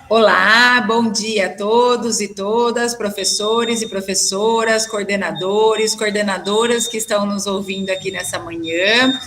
Olá, bom dia a todos e todas, professores e professoras, coordenadores, coordenadoras que estão nos ouvindo aqui nessa manhã.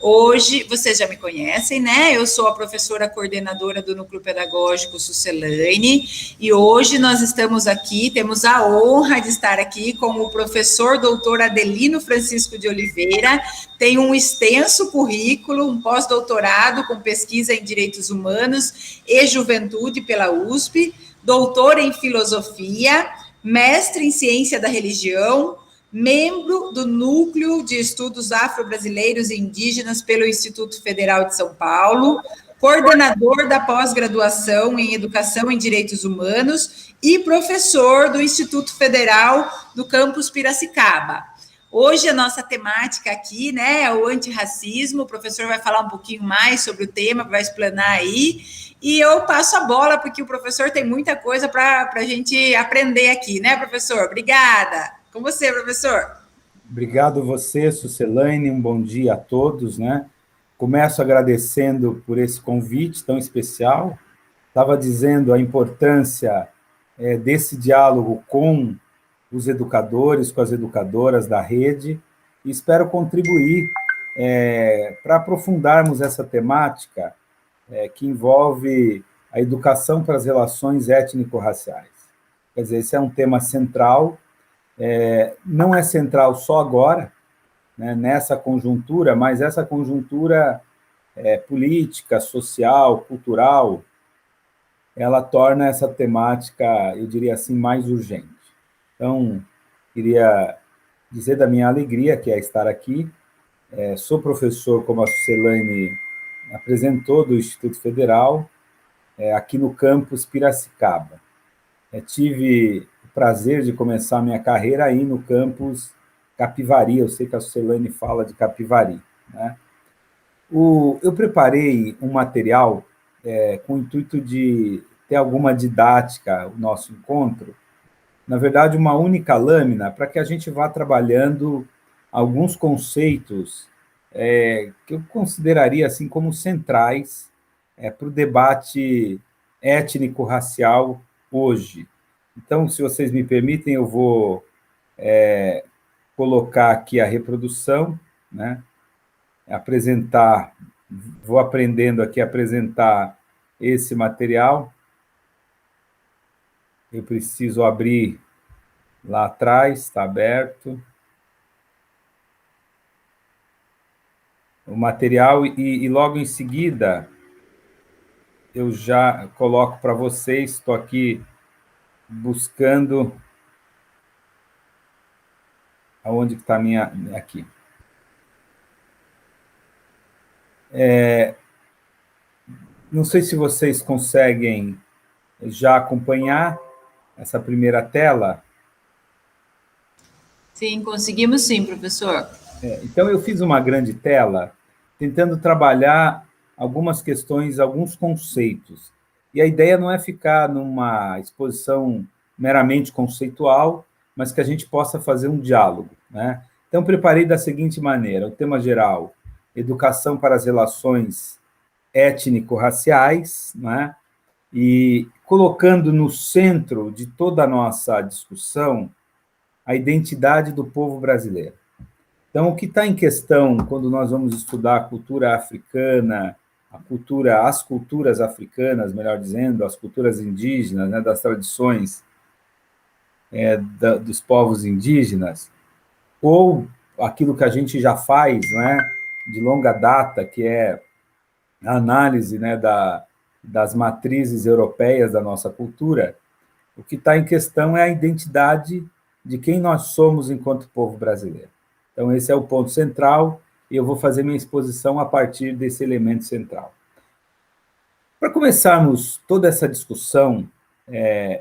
Hoje, vocês já me conhecem, né? Eu sou a professora coordenadora do Núcleo Pedagógico Sucelaine e hoje nós estamos aqui, temos a honra de estar aqui com o professor doutor Adelino Francisco de Oliveira. Tem um extenso currículo, um pós-doutorado com pesquisa em Direitos Humanos e Juventude pela USP, doutor em Filosofia, mestre em Ciência da Religião, membro do Núcleo de Estudos Afro-Brasileiros e Indígenas pelo Instituto Federal de São Paulo, coordenador da pós-graduação em Educação em Direitos Humanos e professor do Instituto Federal do Campus Piracicaba. Hoje a nossa temática aqui, né, é o antirracismo. O professor vai falar um pouquinho mais sobre o tema, vai explanar aí, e eu passo a bola, porque o professor tem muita coisa para a gente aprender aqui, né, professor? Obrigada. Com você, professor. Obrigado você, Sucelaine, um bom dia a todos, né? Começo agradecendo por esse convite tão especial. Estava dizendo a importância desse diálogo com os educadores, com as educadoras da rede, e espero contribuir para aprofundarmos essa temática que envolve a educação para as relações étnico-raciais. Quer dizer, esse é um tema central, não é central só agora, né, nessa conjuntura, mas essa conjuntura política, social, cultural, ela torna essa temática, eu diria assim, mais urgente. Então, queria dizer da minha alegria, que é estar aqui. Sou professor, como a Sucelaine apresentou, do Instituto Federal, aqui no campus Piracicaba. Tive o prazer de começar minha carreira aí no campus Capivari. Eu sei que a Sucelaine fala de Capivari, né? Eu preparei um material com o intuito de ter alguma didática, o nosso encontro, na verdade, uma única lâmina, para que a gente vá trabalhando alguns conceitos que eu consideraria assim como centrais para o debate étnico-racial hoje. Então, se vocês me permitem, eu vou colocar aqui a reprodução, né? Apresentar, vou aprendendo aqui a apresentar esse material. Eu preciso abrir lá atrás, está aberto. O material, e logo em seguida eu já coloco para vocês, estou aqui buscando aonde está a minha... Aqui. Não sei se vocês conseguem já acompanhar essa primeira tela. Sim, conseguimos sim, professor. Então, eu fiz uma grande tela tentando trabalhar algumas questões, alguns conceitos. E a ideia não é ficar numa exposição meramente conceitual, mas que a gente possa fazer um diálogo, né? Então, preparei da seguinte maneira: o tema geral, educação para as relações étnico-raciais, né? E colocando no centro de toda a nossa discussão a identidade do povo brasileiro. Então, o que está em questão quando nós vamos estudar a cultura africana, as culturas africanas, melhor dizendo, as culturas indígenas, né, das tradições dos povos indígenas, ou aquilo que a gente já faz, né, de longa data, que é a análise, né, das matrizes europeias da nossa cultura, o que está em questão é a identidade de quem nós somos enquanto povo brasileiro. Então, esse é o ponto central, e eu vou fazer minha exposição a partir desse elemento central. Para começarmos toda essa discussão,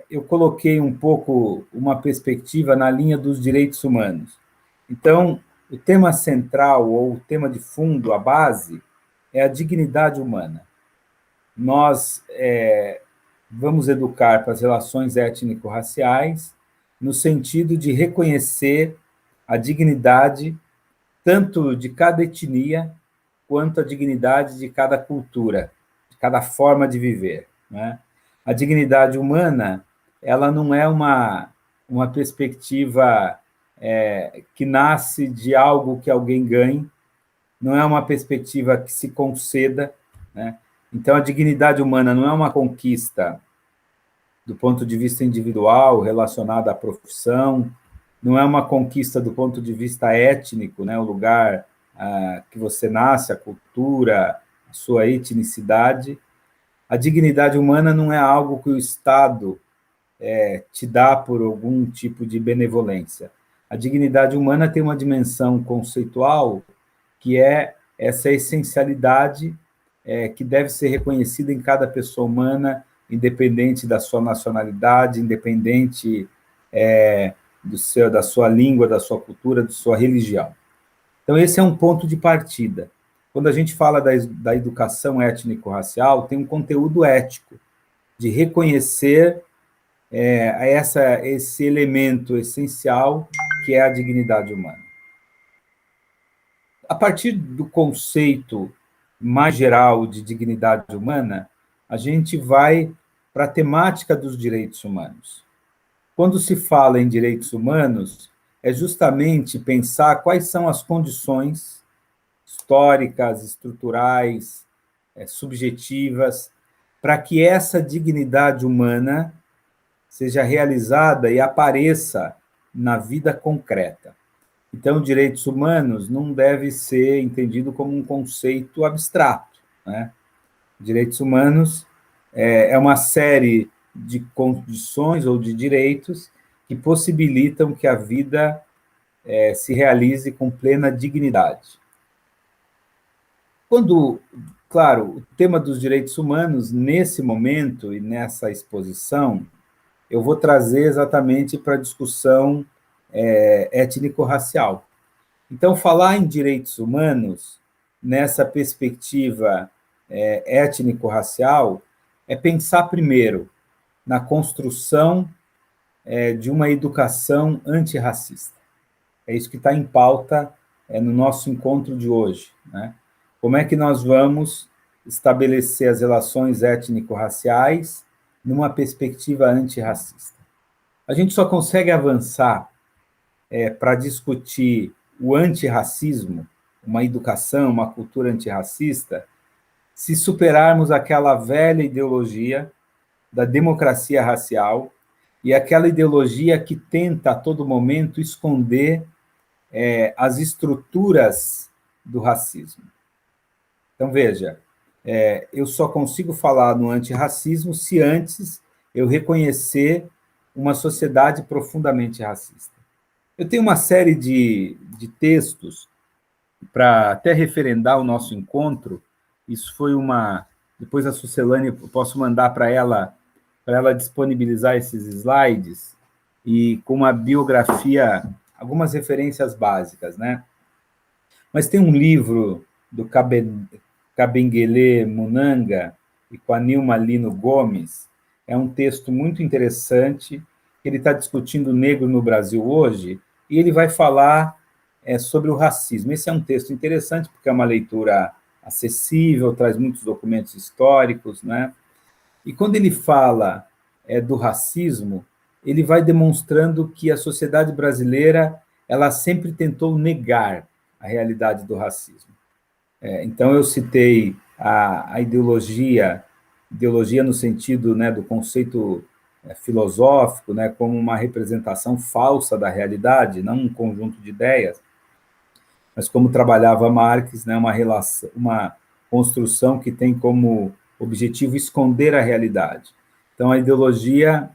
eu coloquei um pouco uma perspectiva na linha dos direitos humanos. Então, o tema central, ou o tema de fundo, a base, é a dignidade humana. Nós vamos educar para as relações étnico-raciais no sentido de reconhecer a dignidade tanto de cada etnia quanto a dignidade de cada cultura, de cada forma de viver, né? A dignidade humana, ela não é uma perspectiva que nasce de algo que alguém ganhe, não é uma perspectiva que se conceda, né? Então, a dignidade humana não é uma conquista do ponto de vista individual, relacionada à profissão, não é uma conquista do ponto de vista étnico, né? O lugar que você nasce, a cultura, a sua etnicidade. A dignidade humana não é algo que o Estado te dá por algum tipo de benevolência. A dignidade humana tem uma dimensão conceitual que é essa essencialidade que deve ser reconhecida em cada pessoa humana, independente da sua nacionalidade, independente da sua língua, da sua cultura, da sua religião. Então, esse é um ponto de partida. Quando a gente fala da educação étnico-racial, tem um conteúdo ético, de reconhecer esse elemento essencial que é a dignidade humana. A partir do conceito mais geral de dignidade humana, a gente vai para a temática dos direitos humanos. Quando se fala em direitos humanos, é justamente pensar quais são as condições históricas, estruturais, subjetivas, para que essa dignidade humana seja realizada e apareça na vida concreta. Então, direitos humanos não deve ser entendido como um conceito abstrato, né? Direitos humanos é uma série de condições ou de direitos que possibilitam que a vida se realize com plena dignidade. Claro, o tema dos direitos humanos, nesse momento e nessa exposição, eu vou trazer exatamente para a discussão étnico-racial. Então, falar em direitos humanos, nessa perspectiva étnico-racial, é pensar primeiro na construção de uma educação antirracista. É isso que está em pauta no nosso encontro de hoje, né? Como é que nós vamos estabelecer as relações étnico-raciais numa perspectiva antirracista? A gente só consegue avançar para discutir o antirracismo, uma educação, uma cultura antirracista, se superarmos aquela velha ideologia da democracia racial e aquela ideologia que tenta a todo momento esconder as estruturas do racismo. Então, veja, eu só consigo falar no antirracismo se antes eu reconhecer uma sociedade profundamente racista. Eu tenho uma série de textos para até referendar o nosso encontro. Isso foi depois a Sucelane, eu posso mandar para ela disponibilizar esses slides, e com uma biografia, algumas referências básicas, né? Mas tem um livro do Kabengele Munanga e com a Nilma Lino Gomes, é um texto muito interessante, ele está discutindo o negro no Brasil hoje, e ele vai falar sobre o racismo. Esse é um texto interessante, porque é uma leitura acessível, traz muitos documentos históricos, né? E quando ele fala do racismo, ele vai demonstrando que a sociedade brasileira ela sempre tentou negar a realidade do racismo. Então, eu citei a ideologia no sentido, né, do conceito filosófico, né, como uma representação falsa da realidade, não um conjunto de ideias, mas como trabalhava Marx, né, uma construção que tem como objetivo esconder a realidade. Então, a ideologia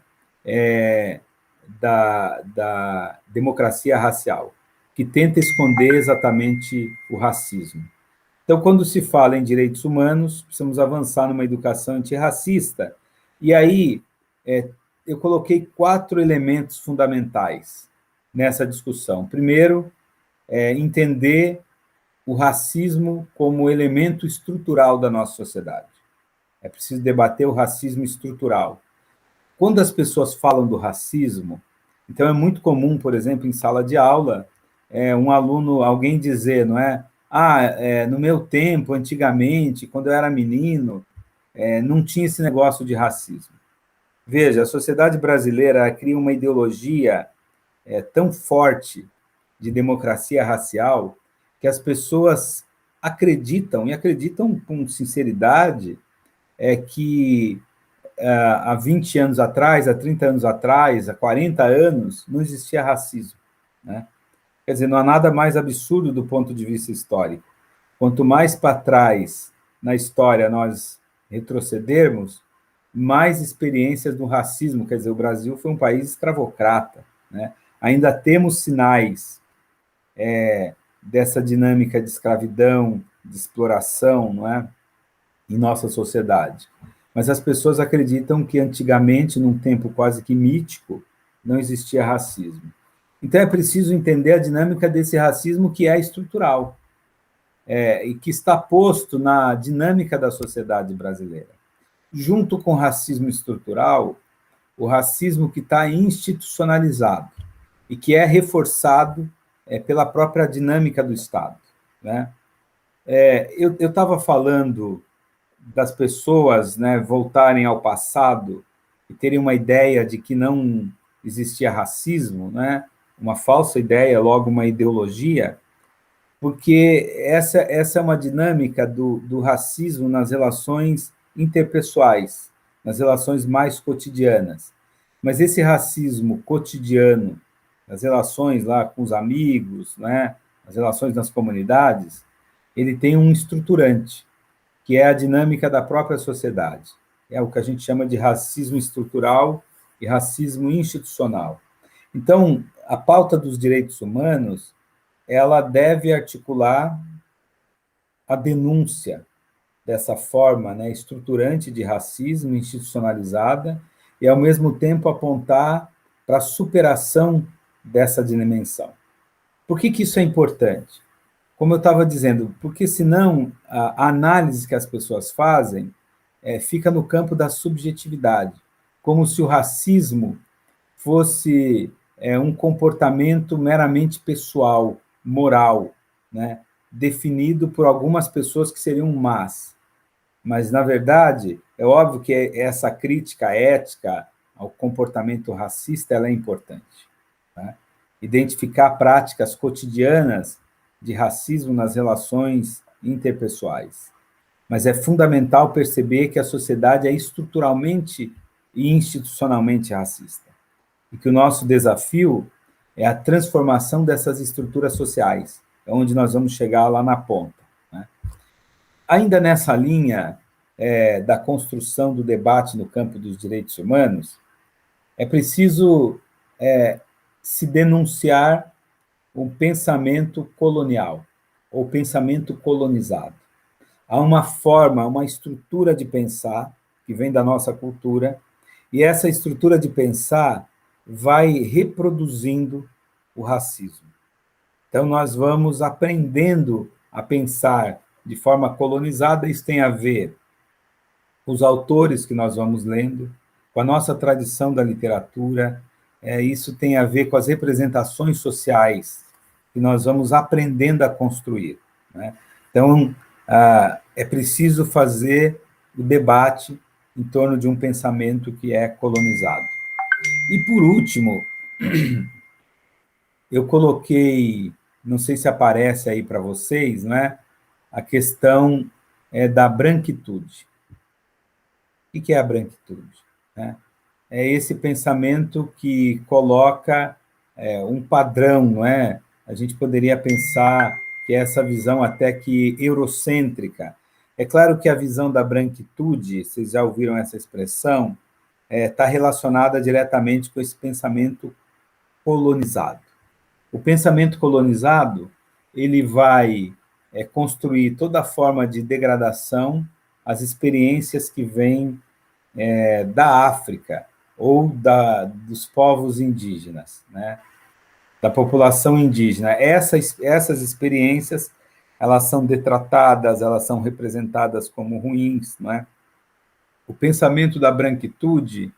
da democracia racial, que tenta esconder exatamente o racismo. Então, quando se fala em direitos humanos, precisamos avançar numa educação antirracista. E aí, eu coloquei 4 elementos fundamentais nessa discussão. Primeiro, entender o racismo como elemento estrutural da nossa sociedade. É preciso debater o racismo estrutural. Quando as pessoas falam do racismo, então é muito comum, por exemplo, em sala de aula, um aluno, alguém dizer, não é? No meu tempo, antigamente, quando eu era menino, não tinha esse negócio de racismo. Veja, a sociedade brasileira cria uma ideologia tão forte de democracia racial que as pessoas acreditam, e acreditam com sinceridade, que há 20 anos atrás, há 30 anos atrás, há 40 anos, não existia racismo, né? Quer dizer, não há nada mais absurdo do ponto de vista histórico. Quanto mais para trás na história nós retrocedermos, mais experiências do racismo. Quer dizer, o Brasil foi um país escravocrata, né? Ainda temos sinais dessa dinâmica de escravidão, de exploração, não é? Em nossa sociedade. Mas as pessoas acreditam que antigamente, num tempo quase que mítico, não existia racismo. Então é preciso entender a dinâmica desse racismo que é estrutural, e que está posto na dinâmica da sociedade brasileira. Junto com o racismo estrutural, o racismo que está institucionalizado e que é reforçado pela própria dinâmica do Estado, né? Eu estava falando das pessoas, né, voltarem ao passado e terem uma ideia de que não existia racismo, né? Uma falsa ideia, logo uma ideologia, porque essa é uma dinâmica do racismo nas relações interpessoais, nas relações mais cotidianas. Mas esse racismo cotidiano, nas relações lá com os amigos, né, as relações nas comunidades, ele tem um estruturante, que é a dinâmica da própria sociedade. É o que a gente chama de racismo estrutural e racismo institucional. Então, a pauta dos direitos humanos, ela deve articular a denúncia dessa forma, né, estruturante de racismo institucionalizada e, ao mesmo tempo, apontar para a superação dessa dimensão. Por que isso é importante? Como eu estava dizendo, porque senão a análise que as pessoas fazem fica no campo da subjetividade, como se o racismo fosse um comportamento meramente pessoal, moral, né, definido por algumas pessoas que seriam más. Mas, na verdade, é óbvio que essa crítica ética ao comportamento racista ela é importante, né? Identificar práticas cotidianas de racismo nas relações interpessoais. Mas é fundamental perceber que a sociedade é estruturalmente e institucionalmente racista. E que o nosso desafio é a transformação dessas estruturas sociais, é onde nós vamos chegar lá na ponta, né? Ainda nessa linha da construção do debate no campo dos direitos humanos, é preciso se denunciar um pensamento colonial, ou pensamento colonizado. Há uma forma, uma estrutura de pensar que vem da nossa cultura, e essa estrutura de pensar vai reproduzindo o racismo. Então, nós vamos aprendendo a pensar de forma colonizada. Isso tem a ver com os autores que nós vamos lendo, com a nossa tradição da literatura, isso tem a ver com as representações sociais que nós vamos aprendendo a construir, né? Então, é preciso fazer o debate em torno de um pensamento que é colonizado. E, por último, eu coloquei, não sei se aparece aí para vocês, né, a questão da branquitude. O que é a branquitude, né? É esse pensamento que coloca um padrão, não é? A gente poderia pensar que é essa visão até que eurocêntrica. É claro que a visão da branquitude, vocês já ouviram essa expressão, está relacionada diretamente com esse pensamento colonizado. O pensamento colonizado, ele vai construir toda forma de degradação, as experiências que vêm da África ou dos povos indígenas, né? Da população indígena. Essas experiências, elas são detratadas, elas são representadas como ruins, não é? O pensamento da branquitude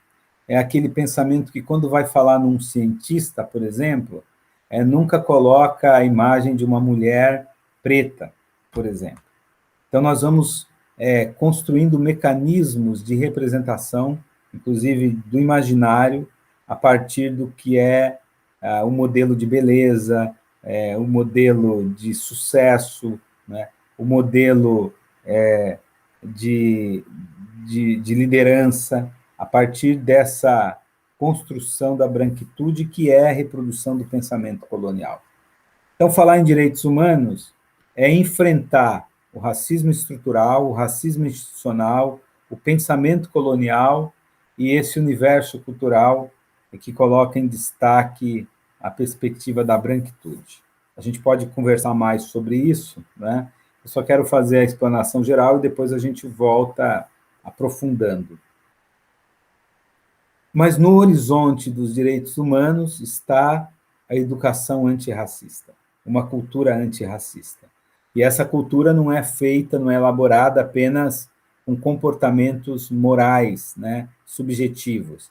é aquele pensamento que, quando vai falar num cientista, por exemplo, nunca coloca a imagem de uma mulher preta, por exemplo. Então, nós vamos construindo mecanismos de representação, inclusive do imaginário, a partir do que é o modelo de beleza, o modelo de sucesso, né, o modelo de liderança, a partir dessa construção da branquitude, que é a reprodução do pensamento colonial. Então, falar em direitos humanos é enfrentar o racismo estrutural, o racismo institucional, o pensamento colonial e esse universo cultural que coloca em destaque a perspectiva da branquitude. A gente pode conversar mais sobre isso, né? Eu só quero fazer a explanação geral e depois a gente volta aprofundando. Mas no horizonte dos direitos humanos está a educação antirracista, uma cultura antirracista. E essa cultura não é feita, não é elaborada apenas com comportamentos morais, né, subjetivos.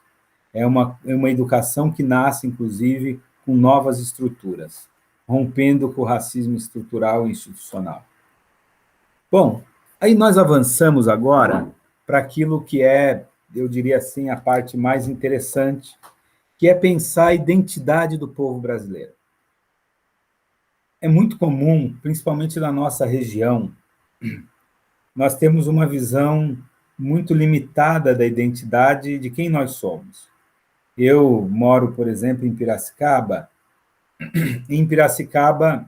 É uma educação que nasce, inclusive, com novas estruturas, rompendo com o racismo estrutural e institucional. Bom, aí nós avançamos agora para aquilo que é, eu diria assim, a parte mais interessante, que é pensar a identidade do povo brasileiro. É muito comum, principalmente na nossa região, nós temos uma visão muito limitada da identidade de quem nós somos. Eu moro, por exemplo, em Piracicaba. Em Piracicaba,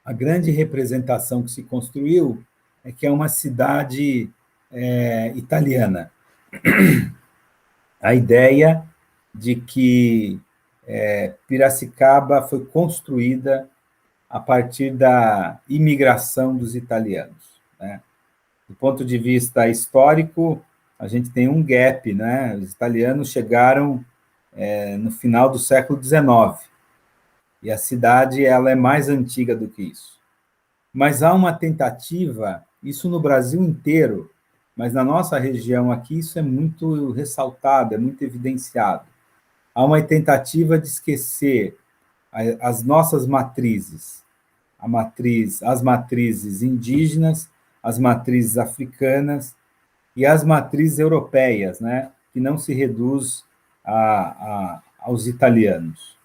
a grande representação que se construiu é que é uma cidade italiana. A ideia de que Piracicaba foi construída a partir da imigração dos italianos, né? Do ponto de vista histórico, a gente tem um gap, né? Os italianos chegaram no final do século XIX, e a cidade ela é mais antiga do que isso. Mas há uma tentativa, isso no Brasil inteiro, mas na nossa região aqui isso é muito ressaltado, é muito evidenciado. Há uma tentativa de esquecer as nossas matrizes, as matrizes indígenas, as matrizes africanas e as matrizes europeias, né, que não se reduz aos italianos.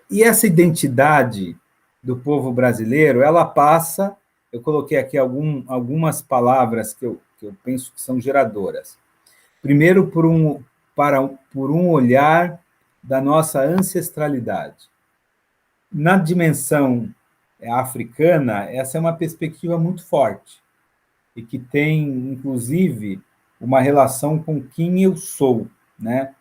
E essa identidade do povo brasileiro, ela passa, eu coloquei aqui algumas palavras que eu penso que são geradoras. Primeiro, por um olhar da nossa ancestralidade. Na dimensão africana, essa é uma perspectiva muito forte, e que tem, inclusive, uma relação com quem eu sou, né?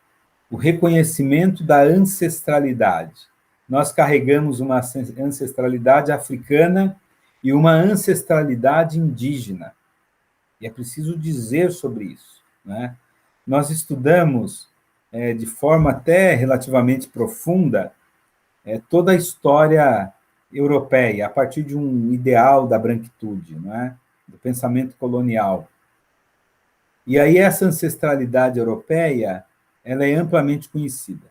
O reconhecimento da ancestralidade. Nós carregamos uma ancestralidade africana e uma ancestralidade indígena. E é preciso dizer sobre isso, né? Nós estudamos, de forma até relativamente profunda, toda a história europeia, a partir de um ideal da branquitude, né? Do pensamento colonial. E aí essa ancestralidade europeia, ela é amplamente conhecida.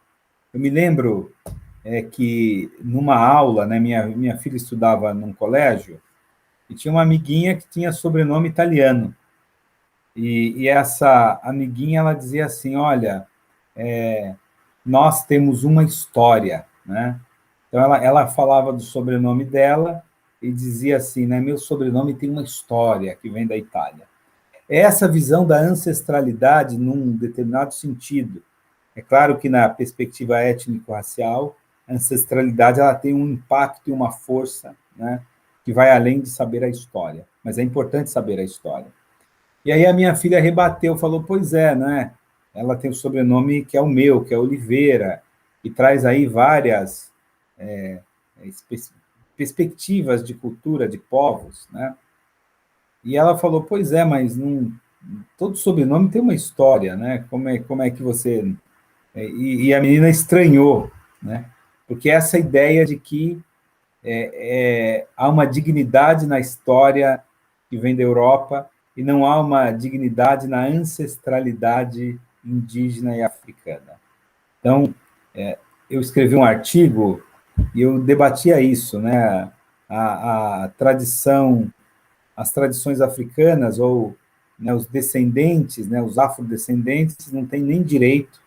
Eu me lembro que numa aula, né, minha filha estudava num colégio, e tinha uma amiguinha que tinha sobrenome italiano. E essa amiguinha, ela dizia assim, olha, nós temos uma história, né? Então, ela falava do sobrenome dela e dizia assim, né, meu sobrenome tem uma história que vem da Itália. É essa visão da ancestralidade num determinado sentido. É claro que na perspectiva étnico-racial, a ancestralidade ela tem um impacto e uma força, né, que vai além de saber a história. Mas é importante saber a história. E aí a minha filha rebateu, falou, pois é, né? Ela tem o sobrenome que é o meu, que é Oliveira, e traz aí várias perspectivas de cultura, de povos, né? E ela falou, pois é, mas todo sobrenome tem uma história, né? Como é que você... E a menina estranhou, né? Porque essa ideia de que há uma dignidade na história que vem da Europa e não há uma dignidade na ancestralidade indígena e africana. Então, eu escrevi um artigo e eu debatia isso, né? A tradição as tradições africanas, ou né, os descendentes, né, os afrodescendentes, não têm nem direito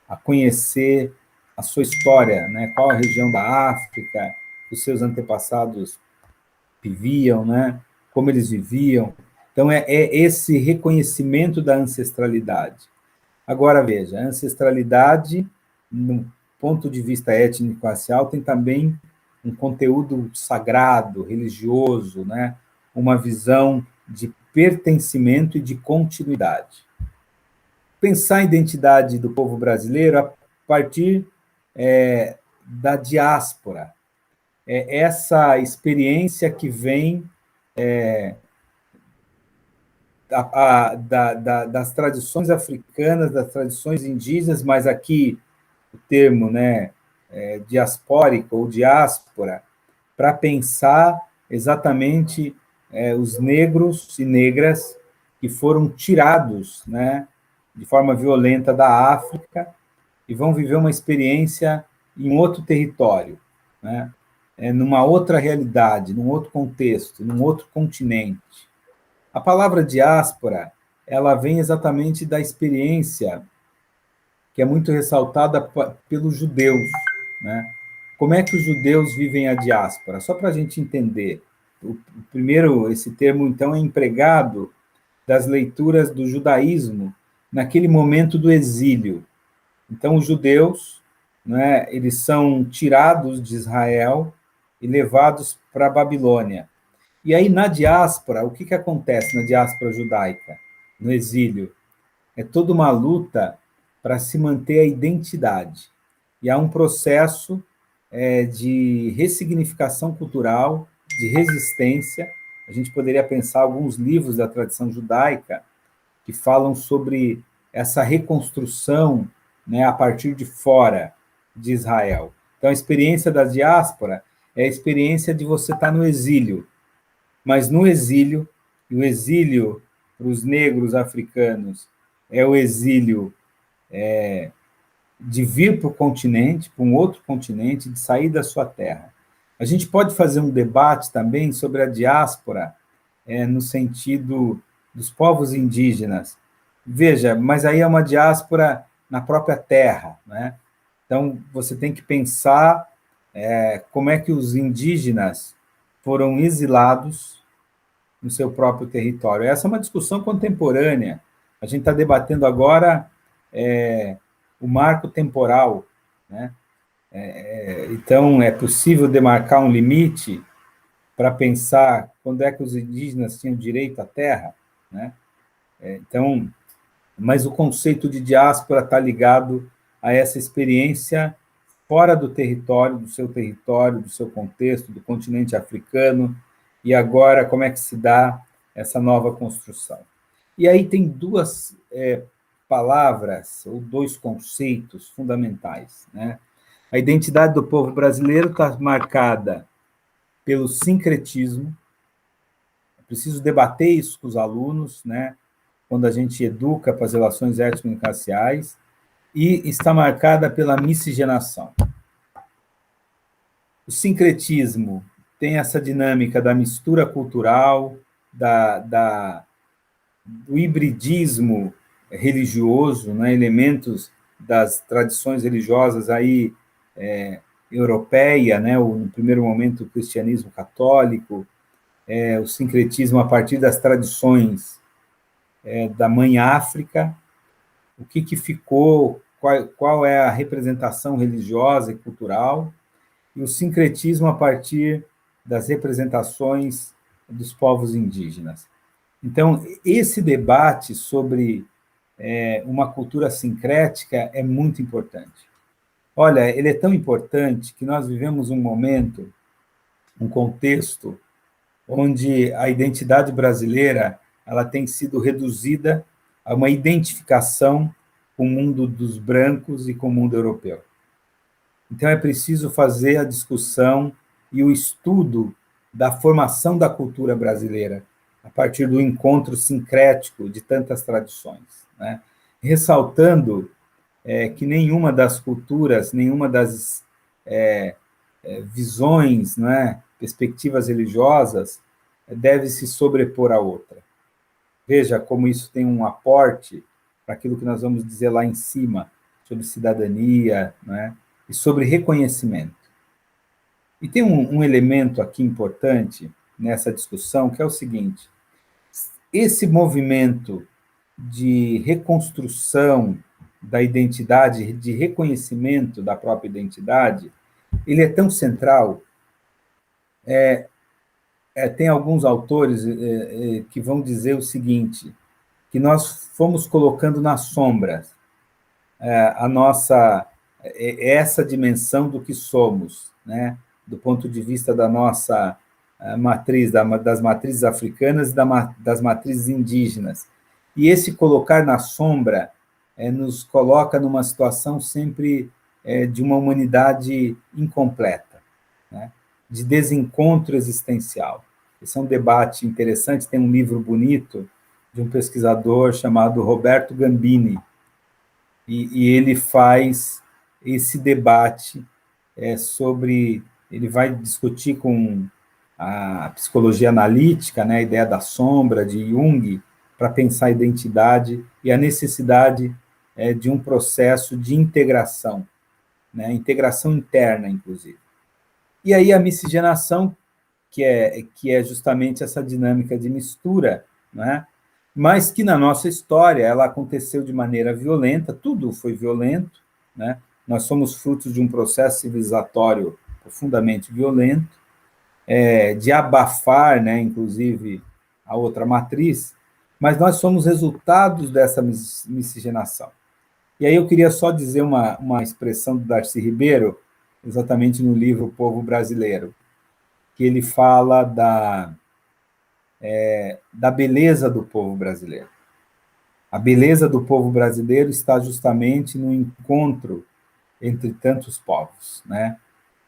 a conhecer a sua história, né, qual a região da África, os seus antepassados viviam, né, como eles viviam. Então, é esse reconhecimento da ancestralidade. Agora, veja, a ancestralidade, no ponto de vista étnico-racial, tem também um conteúdo sagrado, religioso, né? Uma visão de pertencimento e de continuidade. Pensar a identidade do povo brasileiro a partir da diáspora. É essa experiência que vem das tradições africanas, das tradições indígenas, mas aqui o termo, né, diaspórico ou diáspora, para pensar exatamente os negros e negras que foram tirados, né, de forma violenta da África e vão viver uma experiência em outro território, né, numa outra realidade, num outro contexto, num outro continente. A palavra diáspora, ela vem exatamente da experiência que é muito ressaltada pelos judeus, né? Como é que os judeus vivem a diáspora? Só para a gente entender. Primeiro, esse termo, então, é empregado das leituras do judaísmo naquele momento do exílio. Então, os judeus, né, eles são tirados de Israel e levados para a Babilônia. E aí, na diáspora, o que acontece na diáspora judaica, no exílio? É toda uma luta para se manter a identidade. E há um processo de ressignificação cultural, de resistência. A gente poderia pensar alguns livros da tradição judaica que falam sobre essa reconstrução, né, a partir de fora de Israel. Então, a experiência da diáspora é a experiência de você estar no exílio, mas no exílio, e o exílio para os negros africanos é o exílio de vir para o continente, para um outro continente, de sair da sua terra. A gente pode fazer um debate também sobre a diáspora, no sentido dos povos indígenas. Veja, mas aí é uma diáspora na própria terra, né? Então, você tem que pensar como é que os indígenas foram exilados no seu próprio território. Essa é uma discussão contemporânea. A gente está debatendo agora o marco temporal, né? Então, é possível demarcar um limite para pensar quando é que os indígenas tinham direito à terra, né? Então, mas o conceito de diáspora está ligado a essa experiência fora do seu contexto, do continente africano, e agora como é que se dá essa nova construção. E aí tem duas palavras, ou dois conceitos fundamentais, né? A identidade do povo brasileiro está marcada pelo sincretismo. É preciso debater isso com os alunos, né? Quando a gente educa para as relações étnico-raciais, e está marcada pela miscigenação. O sincretismo tem essa dinâmica da mistura cultural, do hibridismo religioso, né? Elementos das tradições religiosas aí europeia, né? No primeiro momento o cristianismo católico, o sincretismo a partir das tradições da mãe África, o que ficou, qual é a representação religiosa e cultural, e o sincretismo a partir das representações dos povos indígenas. Então, esse debate sobre uma cultura sincrética é muito importante. Olha, ele é tão importante que nós vivemos um momento, um contexto, onde a identidade brasileira ela tem sido reduzida a uma identificação com o mundo dos brancos e com o mundo europeu. Então, é preciso fazer a discussão e o estudo da formação da cultura brasileira, a partir do encontro sincrético de tantas tradições, né? Ressaltando que nenhuma das culturas, nenhuma das visões, né, perspectivas religiosas, deve se sobrepor à outra. Veja como isso tem um aporte para aquilo que nós vamos dizer lá em cima, sobre cidadania, né? E sobre reconhecimento. E tem um elemento aqui importante nessa discussão, que é o seguinte: esse movimento de reconstrução da identidade, de reconhecimento da própria identidade, ele é tão central. Tem alguns autores que vão dizer o seguinte, que nós fomos colocando na sombra a nossa essa dimensão do que somos, né? Do ponto de vista da nossa matriz, das matrizes africanas e das matrizes indígenas. E esse colocar na sombra nos coloca numa situação sempre de uma humanidade incompleta, né? De desencontro existencial. Esse é um debate interessante, tem um livro bonito de um pesquisador chamado Roberto Gambini, e ele faz esse debate sobre... Ele vai discutir com a psicologia analítica, né, a ideia da sombra, de Jung, para pensar a identidade e a necessidade de um processo de integração, né, integração interna, inclusive. E aí a miscigenação, que é justamente essa dinâmica de mistura, né, mas que na nossa história ela aconteceu de maneira violenta, tudo foi violento, né? Nós somos frutos de um processo civilizatório profundamente violento, de abafar, né, inclusive, a outra matriz, mas nós somos resultados dessa miscigenação. E aí eu queria só dizer uma expressão do Darcy Ribeiro, exatamente no livro O Povo Brasileiro, que ele fala da beleza do povo brasileiro. A beleza do povo brasileiro está justamente no encontro entre tantos povos, né?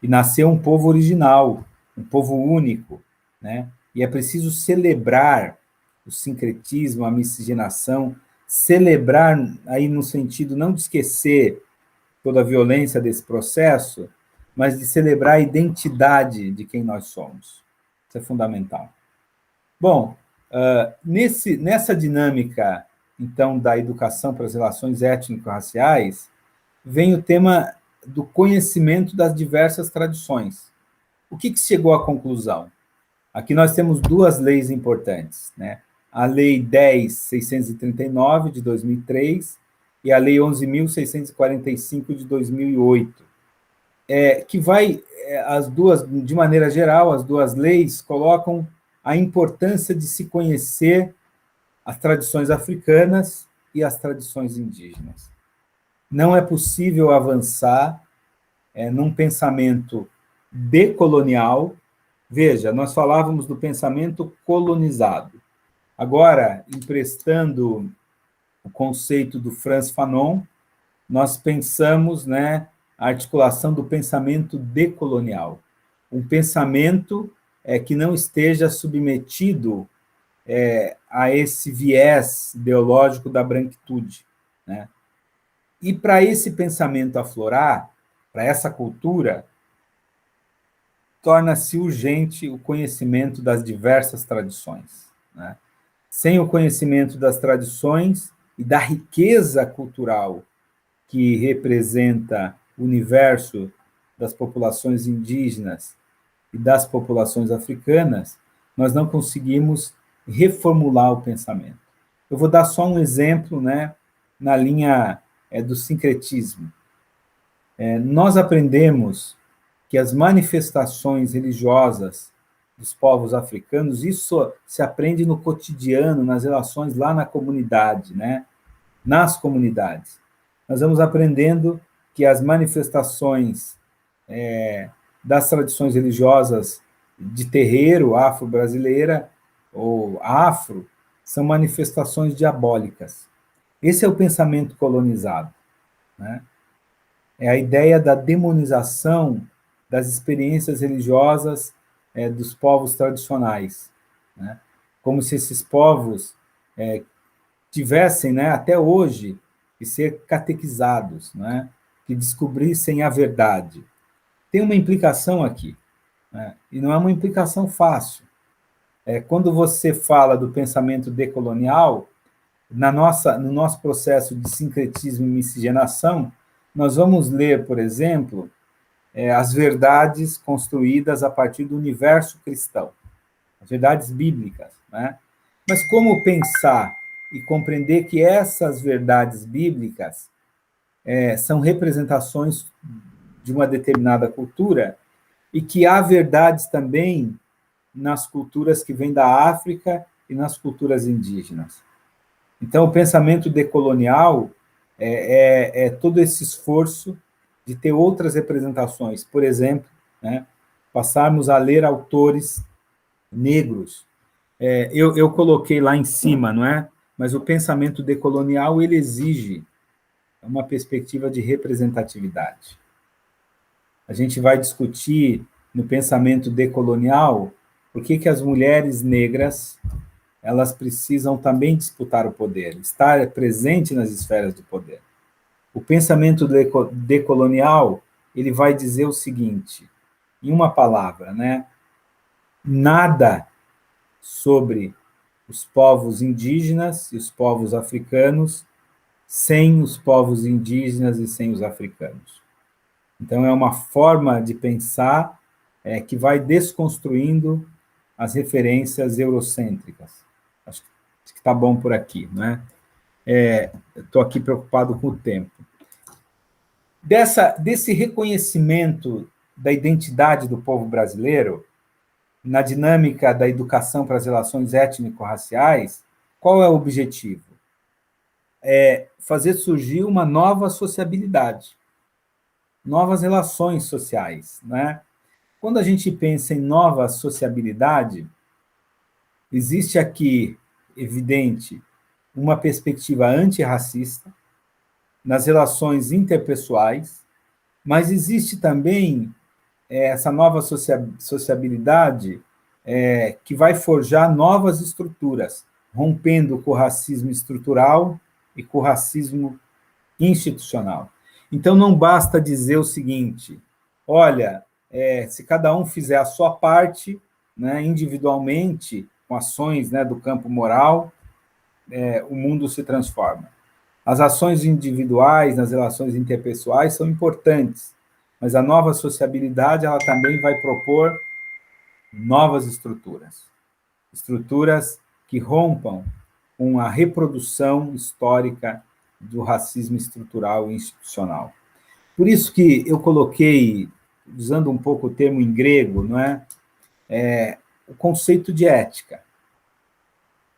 E nasceu um povo original, um povo único, né? E é preciso celebrar o sincretismo, a miscigenação, celebrar aí no sentido não de esquecer toda a violência desse processo, mas de celebrar a identidade de quem nós somos. Isso é fundamental. Bom, nessa dinâmica, então, da educação para as relações étnico-raciais, vem o tema do conhecimento das diversas tradições. O que chegou à conclusão? Aqui nós temos duas leis importantes, né? A Lei 10.639, de 2003, e a Lei 11.645, de 2008, que vai, as duas, de maneira geral, as duas leis colocam a importância de se conhecer as tradições africanas e as tradições indígenas. Não é possível avançar num pensamento decolonial. Veja, nós falávamos do pensamento colonizado. Agora, emprestando o conceito do Frantz Fanon, nós pensamos, né, a articulação do pensamento decolonial. Um pensamento que não esteja submetido a esse viés ideológico da branquitude, né? E para esse pensamento aflorar, para essa cultura, torna-se urgente o conhecimento das diversas tradições, né? Sem o conhecimento das tradições e da riqueza cultural que representa o universo das populações indígenas e das populações africanas, nós não conseguimos reformular o pensamento. Eu vou dar só um exemplo, né, na linha do sincretismo. Nós aprendemos que as manifestações religiosas dos povos africanos, isso se aprende no cotidiano, nas relações lá na comunidade, né? Nas comunidades. Nós vamos aprendendo que as manifestações das tradições religiosas de terreiro afro-brasileira ou afro são manifestações diabólicas. Esse é o pensamento colonizado, né? É a ideia da demonização das experiências religiosas dos povos tradicionais, né? Como se esses povos tivessem, né, até hoje, que ser catequizados, né? Que descobrissem a verdade. Tem uma implicação aqui, né? E não é uma implicação fácil. Quando você fala do pensamento decolonial, no nosso processo de sincretismo e miscigenação, nós vamos ler, por exemplo, as verdades construídas a partir do universo cristão, as verdades bíblicas, né? Mas como pensar e compreender que essas verdades bíblicas são representações de uma determinada cultura e que há verdades também nas culturas que vêm da África e nas culturas indígenas. Então, o pensamento decolonial é todo esse esforço de ter outras representações. Por exemplo, né, passarmos a ler autores negros. Eu coloquei lá em cima, não é? Mas o pensamento decolonial, ele exige uma perspectiva de representatividade. A gente vai discutir no pensamento decolonial por que as mulheres negras elas precisam também disputar o poder, estar presente nas esferas do poder. O pensamento decolonial, ele vai dizer o seguinte, em uma palavra, né? Nada sobre os povos indígenas e os povos africanos sem os povos indígenas e sem os africanos. Então, é uma forma de pensar que vai desconstruindo as referências eurocêntricas. Acho que está bom por aqui, né? Estou aqui preocupado com o tempo. Desse reconhecimento da identidade do povo brasileiro, na dinâmica da educação para as relações étnico-raciais, qual é o objetivo? Fazer surgir uma nova sociabilidade, novas relações sociais, né? Quando a gente pensa em nova sociabilidade, existe aqui, evidente, uma perspectiva antirracista nas relações interpessoais, mas existe também essa nova sociabilidade que vai forjar novas estruturas, rompendo com o racismo estrutural e com o racismo institucional. Então, não basta dizer o seguinte, olha, se cada um fizer a sua parte, né, individualmente, com ações, né, do campo moral, o mundo se transforma. As ações individuais nas relações interpessoais são importantes, mas a nova sociabilidade ela também vai propor novas estruturas, estruturas que rompam com a reprodução histórica do racismo estrutural e institucional. Por isso que eu coloquei, usando um pouco o termo em grego, não é? O conceito de ética.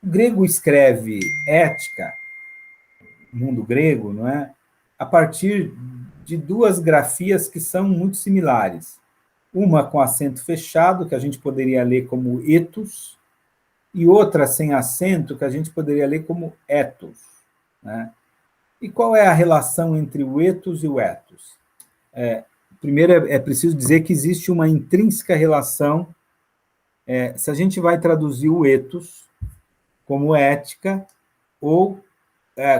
O grego escreve ética, o mundo grego, não é? A partir de duas grafias que são muito similares. Uma com acento fechado, que a gente poderia ler como ethos, e outra sem acento, que a gente poderia ler como ethos, né? E qual é a relação entre o ethos e o ethos? Primeiro, é preciso dizer que existe uma intrínseca relação. Se a gente vai traduzir o ethos como ética ou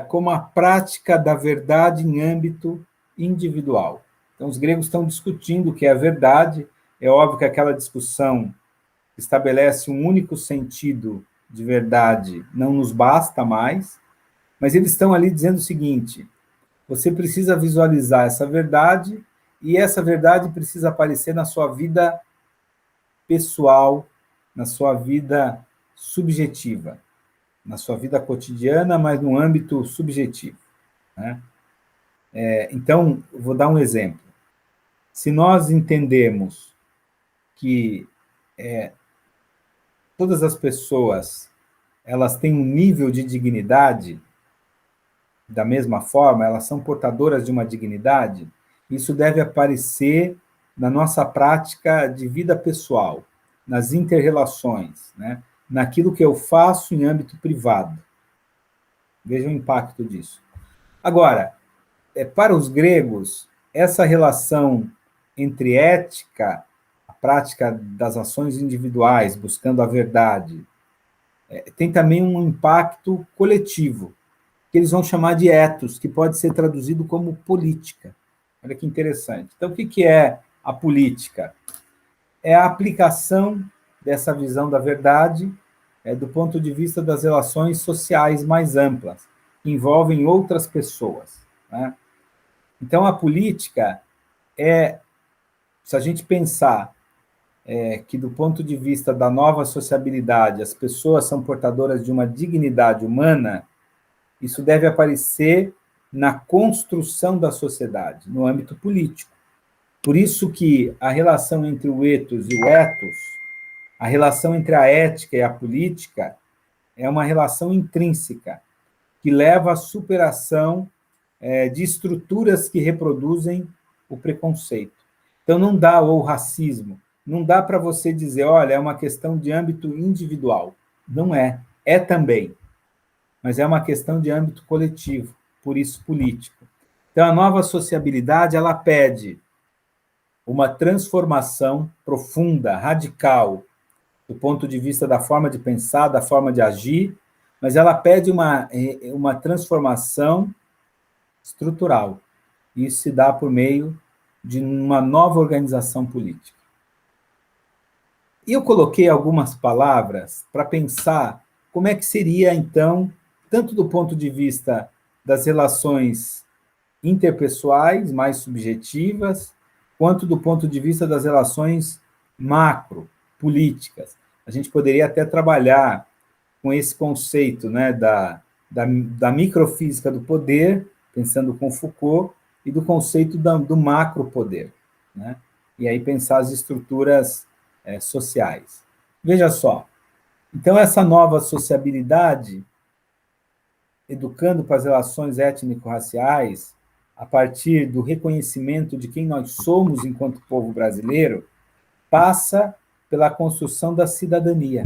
como a prática da verdade em âmbito individual. Então, os gregos estão discutindo o que é a verdade. É óbvio que aquela discussão estabelece um único sentido de verdade, não nos basta mais, mas eles estão ali dizendo o seguinte, você precisa visualizar essa verdade e essa verdade precisa aparecer na sua vida pessoal, na sua vida subjetiva, na sua vida cotidiana, mas no âmbito subjetivo, né? Então, vou dar um exemplo. Se nós entendemos que todas as pessoas elas têm um nível de dignidade, da mesma forma, elas são portadoras de uma dignidade, isso deve aparecer na nossa prática de vida pessoal, nas inter-relações, né? Naquilo que eu faço em âmbito privado. Veja o impacto disso. Agora, para os gregos, essa relação entre ética, a prática das ações individuais, buscando a verdade, tem também um impacto coletivo, que eles vão chamar de ethos, que pode ser traduzido como política. Olha que interessante. Então, o que é a política? É a aplicação dessa visão da verdade do ponto de vista das relações sociais mais amplas, que envolvem outras pessoas, né? Então, a política se a gente pensar que, do ponto de vista da nova sociabilidade, as pessoas são portadoras de uma dignidade humana, isso deve aparecer na construção da sociedade, no âmbito político. Por isso que a relação entre o ethos e o ethos, a relação entre a ética e a política, é uma relação intrínseca, que leva à superação de estruturas que reproduzem o preconceito. Então, não dá, ou o racismo, não dá para você dizer, olha, é uma questão de âmbito individual. Não é. É também. Mas é uma questão de âmbito coletivo, por isso político. Então, a nova sociabilidade, ela pede uma transformação profunda, radical, do ponto de vista da forma de pensar, da forma de agir, mas ela pede uma transformação estrutural. Isso se dá por meio de uma nova organização política. E eu coloquei algumas palavras para pensar como é que seria, então, tanto do ponto de vista das relações interpessoais, mais subjetivas, quanto do ponto de vista das relações macro, políticas. A gente poderia até trabalhar com esse conceito, né, da microfísica do poder, pensando com Foucault, e do conceito do macropoder, né? E aí pensar as estruturas sociais. Veja só, então essa nova sociabilidade, educando para as relações étnico-raciais, a partir do reconhecimento de quem nós somos enquanto povo brasileiro, passa pela construção da cidadania,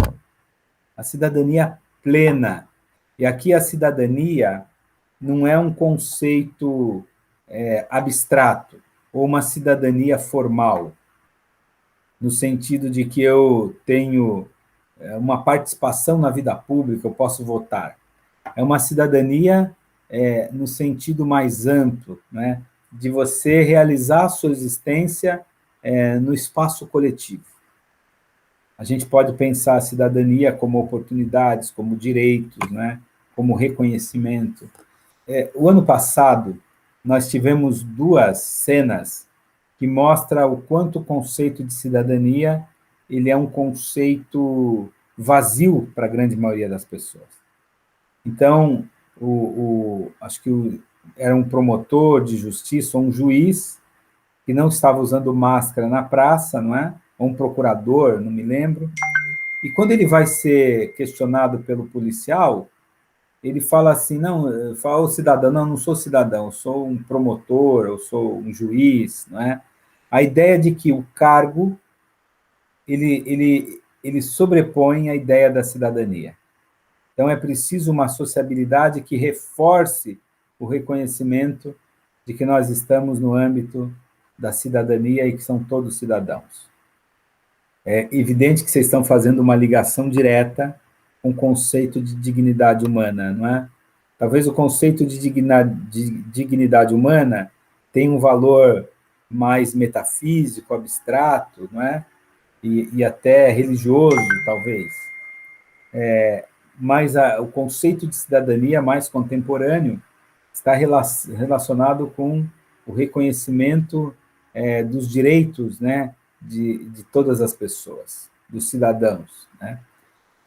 a cidadania plena. E aqui a cidadania não é um conceito abstrato, ou uma cidadania formal, no sentido de que eu tenho uma participação na vida pública, eu posso votar. É uma cidadania no sentido mais amplo, né, de você realizar a sua existência no espaço coletivo. A gente pode pensar a cidadania como oportunidades, como direitos, né, como reconhecimento. O ano passado, nós tivemos 2 cenas que mostram o quanto o conceito de cidadania ele é um conceito vazio para a grande maioria das pessoas. Então, acho que era um promotor de justiça, ou um juiz, que não estava usando máscara na praça, não é? Ou um procurador, não me lembro. E quando ele vai ser questionado pelo policial, ele fala assim, não, fala o cidadão, não sou cidadão, eu sou um promotor, eu sou um juiz, não é? A ideia de que o cargo, ele sobrepõe a ideia da cidadania. Então, é preciso uma sociabilidade que reforce o reconhecimento de que nós estamos no âmbito da cidadania e que são todos cidadãos. É evidente que vocês estão fazendo uma ligação direta com o conceito de dignidade humana, não é? Talvez o conceito de dignidade humana tenha um valor mais metafísico, abstrato, não é? E até religioso, talvez. Mas o conceito de cidadania mais contemporâneo está relacionado com o reconhecimento dos direitos, né, de todas as pessoas, dos cidadãos, né?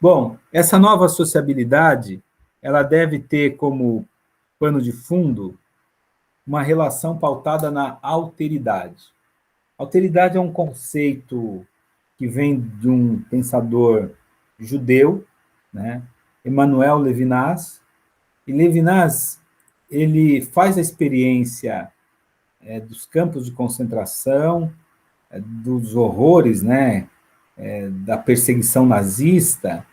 Bom, essa nova sociabilidade, ela deve ter como pano de fundo uma relação pautada na alteridade. Alteridade é um conceito que vem de um pensador judeu, né, Emmanuel Levinas, e Levinas ele faz a experiência dos campos de concentração, dos horrores, né, da perseguição nazista,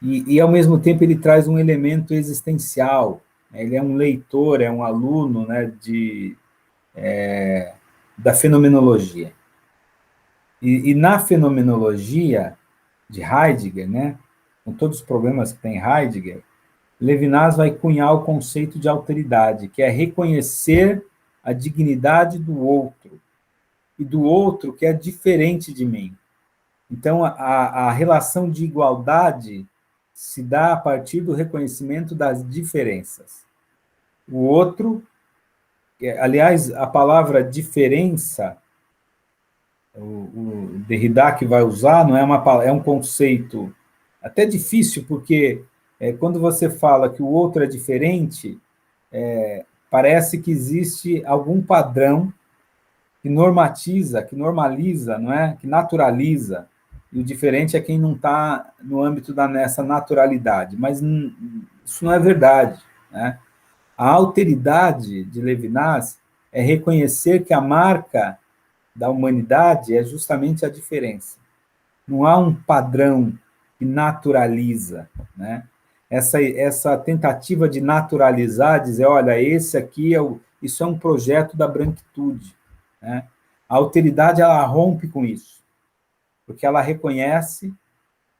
e, ao mesmo tempo, ele traz um elemento existencial. Ele é um leitor, é um aluno, né, da fenomenologia. E na fenomenologia de Heidegger, né, com todos os problemas que tem Heidegger, Levinas vai cunhar o conceito de alteridade, que é reconhecer a dignidade do outro, e do outro que é diferente de mim. Então, a relação de igualdade se dá a partir do reconhecimento das diferenças. O outro, aliás, a palavra diferença, o Derrida que vai usar, não é um conceito até difícil, porque quando você fala que o outro é diferente, parece que existe algum padrão que normatiza, que normaliza, não é? Que naturaliza. E o diferente é quem não está no âmbito nessa naturalidade. Mas isso não é verdade, né? A alteridade de Levinas é reconhecer que a marca da humanidade é justamente a diferença. Não há um padrão que naturaliza, né? Essa tentativa de naturalizar, dizer, olha, esse aqui isso é um projeto da branquitude, né? A alteridade, ela rompe com isso, porque ela reconhece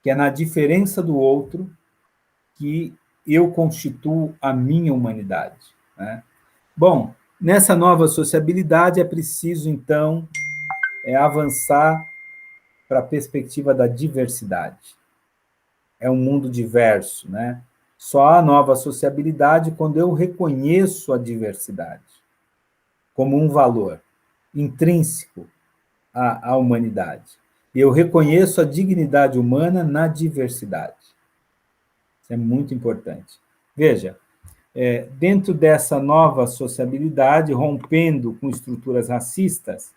que é na diferença do outro que eu constituo a minha humanidade, né? Bom, nessa nova sociabilidade é preciso, então, avançar para a perspectiva da diversidade. É um mundo diverso, né? Só há nova sociabilidade quando eu reconheço a diversidade como um valor intrínseco à humanidade. Eu reconheço a dignidade humana na diversidade. Isso é muito importante. Veja, dentro dessa nova sociabilidade, rompendo com estruturas racistas,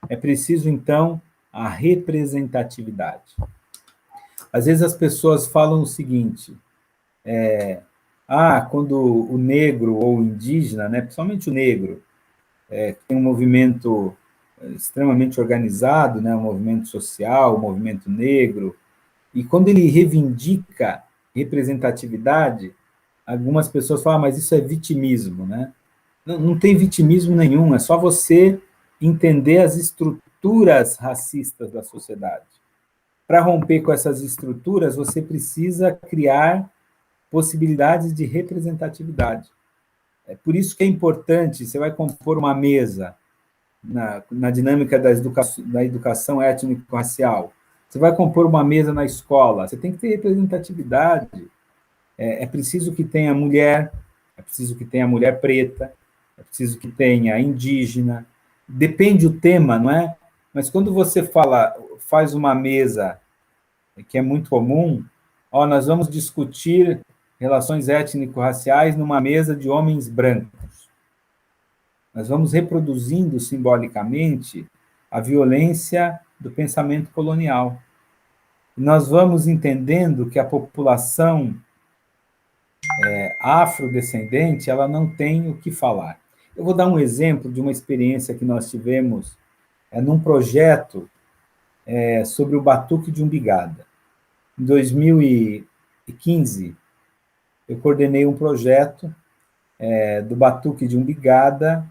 é preciso, então, a representatividade. Às vezes as pessoas falam o seguinte, quando o negro ou o indígena, né, principalmente o negro, tem um movimento extremamente organizado, né, um movimento social, um movimento negro, e quando ele reivindica representatividade, algumas pessoas falam, mas isso é vitimismo, né? Não tem vitimismo nenhum, é só você entender as estruturas racistas da sociedade. Para romper com essas estruturas, você precisa criar possibilidades de representatividade. É por isso que é importante, você vai compor uma mesa na dinâmica da educação étnico-racial, você vai compor uma mesa na escola, você tem que ter representatividade. É preciso que tenha mulher, é preciso que tenha mulher preta, é preciso que tenha indígena, depende do tema, não é? Mas quando você faz uma mesa, que é muito comum, nós vamos discutir relações étnico-raciais numa mesa de homens brancos. Nós vamos reproduzindo simbolicamente a violência do pensamento colonial. Nós vamos entendendo que a população afrodescendente, ela não tem o que falar. Eu vou dar um exemplo de uma experiência que nós tivemos num projeto sobre o Batuque de Umbigada. Em 2015, eu coordenei um projeto do Batuque de Umbigada,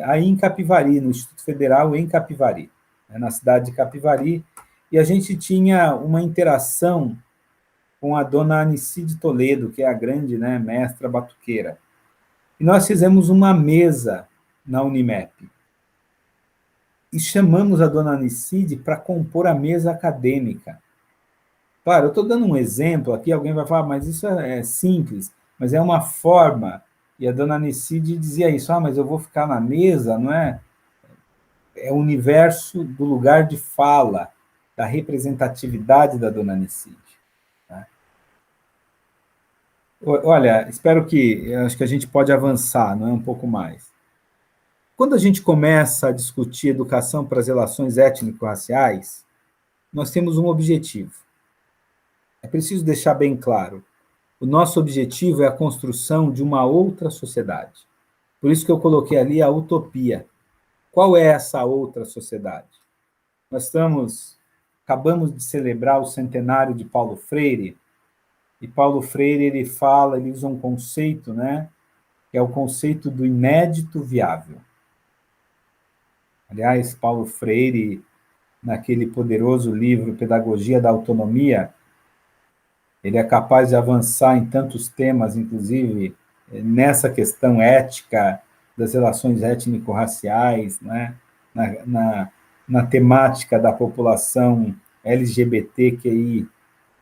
aí em Capivari, no Instituto Federal em Capivari, na cidade de Capivari, e a gente tinha uma interação com a dona Anicide Toledo, que é a grande, né, mestra batuqueira. E nós fizemos uma mesa na Unimep. E chamamos a dona Anicide para compor a mesa acadêmica. Claro, eu estou dando um exemplo aqui, alguém vai falar, mas isso é simples, mas é uma forma. E a dona Anicide dizia isso, mas eu vou ficar na mesa, não é? É o universo do lugar de fala, da representatividade da dona Anicide. Tá? Olha, acho que a gente pode avançar, não é, um pouco mais. Quando a gente começa a discutir educação para as relações étnico-raciais, nós temos um objetivo. É preciso deixar bem claro. O nosso objetivo é a construção de uma outra sociedade. Por isso que eu coloquei ali a utopia. Qual é essa outra sociedade? Acabamos de celebrar o centenário de Paulo Freire, e Paulo Freire ele usa um conceito, né, que é o conceito do inédito viável. Aliás, Paulo Freire, naquele poderoso livro Pedagogia da Autonomia, ele é capaz de avançar em tantos temas, inclusive nessa questão ética das relações étnico-raciais, né? na temática da população LGBTQI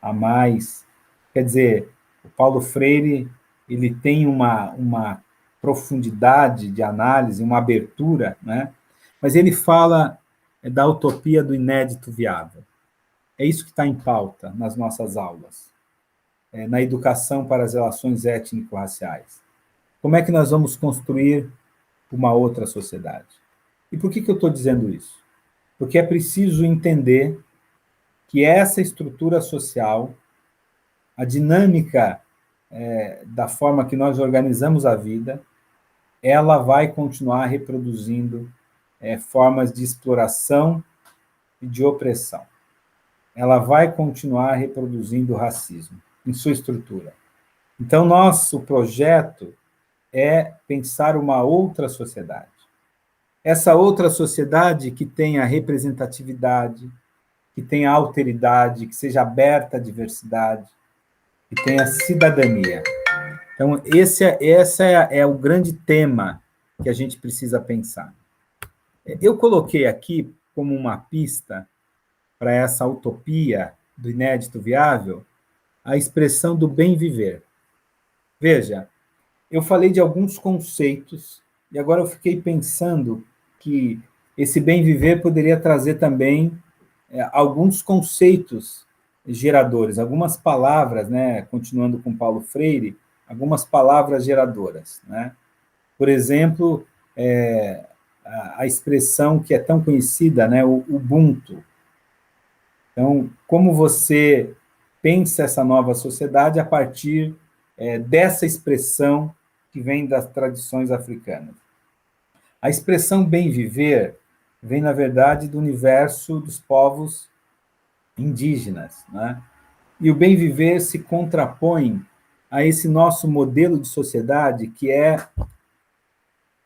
a mais. Quer dizer, o Paulo Freire, ele tem uma profundidade de análise, uma abertura, né? Mas ele fala da utopia do inédito viável. É isso que está em pauta nas nossas aulas, na educação para as relações étnico-raciais. Como é que nós vamos construir uma outra sociedade? E por que eu estou dizendo isso? Porque é preciso entender que essa estrutura social, a dinâmica da forma que nós organizamos a vida, ela vai continuar reproduzindo formas de exploração e de opressão. Ela vai continuar reproduzindo o racismo em sua estrutura. Então, nosso projeto é pensar uma outra sociedade. Essa outra sociedade que tenha representatividade, que tenha alteridade, que seja aberta à diversidade, que tenha cidadania. Então, esse é o grande tema que a gente precisa pensar. Eu coloquei aqui como uma pista para essa utopia do inédito viável a expressão do bem viver. Veja, eu falei de alguns conceitos e agora eu fiquei pensando que esse bem viver poderia trazer também alguns conceitos geradores, algumas palavras, né, continuando com Paulo Freire, algumas palavras geradoras, né? Por exemplo, a expressão que é tão conhecida, né, o Ubuntu. Então, como você pensa essa nova sociedade a partir dessa expressão que vem das tradições africanas? A expressão bem viver vem, na verdade, do universo dos povos indígenas, né? E o bem viver se contrapõe a esse nosso modelo de sociedade que é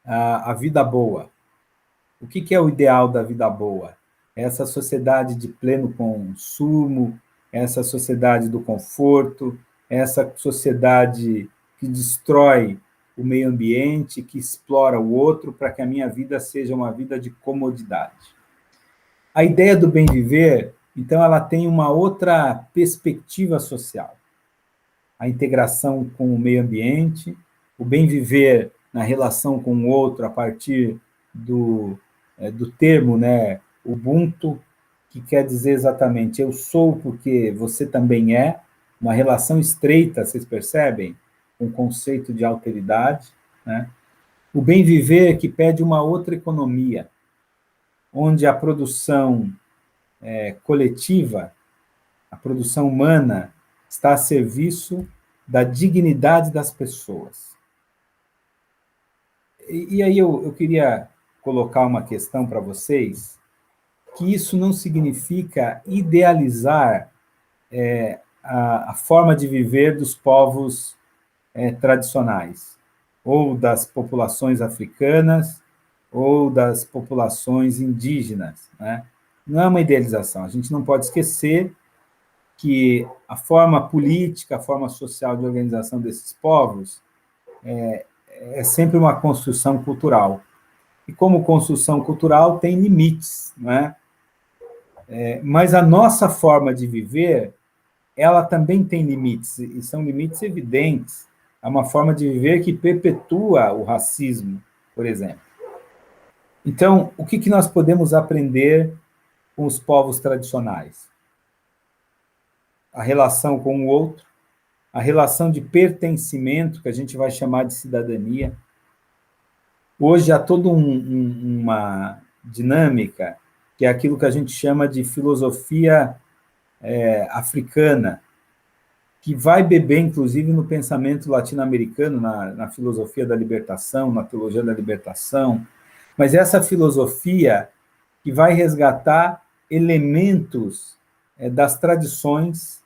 a vida boa. O que é o ideal da vida boa? É essa sociedade de pleno consumo, essa sociedade do conforto, essa sociedade que destrói o meio ambiente, que explora o outro para que a minha vida seja uma vida de comodidade. A ideia do bem viver, então, ela tem uma outra perspectiva social. A integração com o meio ambiente, o bem viver na relação com o outro a partir do termo, né, Ubuntu, que quer dizer exatamente eu sou porque você também é, uma relação estreita, vocês percebem? Um conceito de alteridade, né? O bem viver que pede uma outra economia, onde a produção coletiva, a produção humana, está a serviço da dignidade das pessoas. E aí eu queria colocar uma questão para vocês, que isso não significa idealizar a forma de viver dos povos tradicionais, ou das populações africanas, ou das populações indígenas, né? Não é uma idealização. A gente não pode esquecer que a forma política, a forma social de organização desses povos é sempre uma construção cultural. E como construção cultural tem limites, não é? Mas a nossa forma de viver, ela também tem limites, e são limites evidentes. É uma forma de viver que perpetua o racismo, por exemplo. Então, o que nós podemos aprender com os povos tradicionais? A relação com o outro, a relação de pertencimento, que a gente vai chamar de cidadania. Hoje há toda uma dinâmica, que é aquilo que a gente chama de filosofia africana, que vai beber, inclusive, no pensamento latino-americano, na filosofia da libertação, na teologia da libertação, mas essa filosofia que vai resgatar elementos das tradições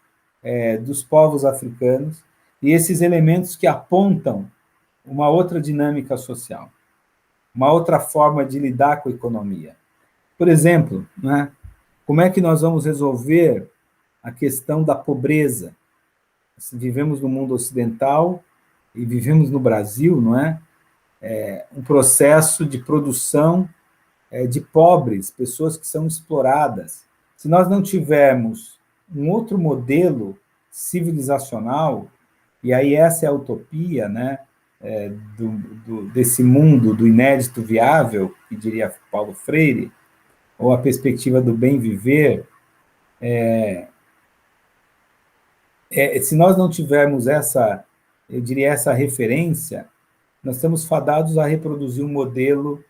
dos povos africanos, e esses elementos que apontam uma outra dinâmica social, uma outra forma de lidar com a economia. Por exemplo, né, como é que nós vamos resolver a questão da pobreza? Vivemos no mundo ocidental e vivemos no Brasil, não é? Um processo de produção de pobres, pessoas que são exploradas. Se nós não tivermos um outro modelo civilizacional, e aí essa é a utopia, né, desse mundo do inédito viável, que diria Paulo Freire, ou a perspectiva do bem viver, se nós não tivermos essa, eu diria, essa referência, nós estamos fadados a reproduzir um modelo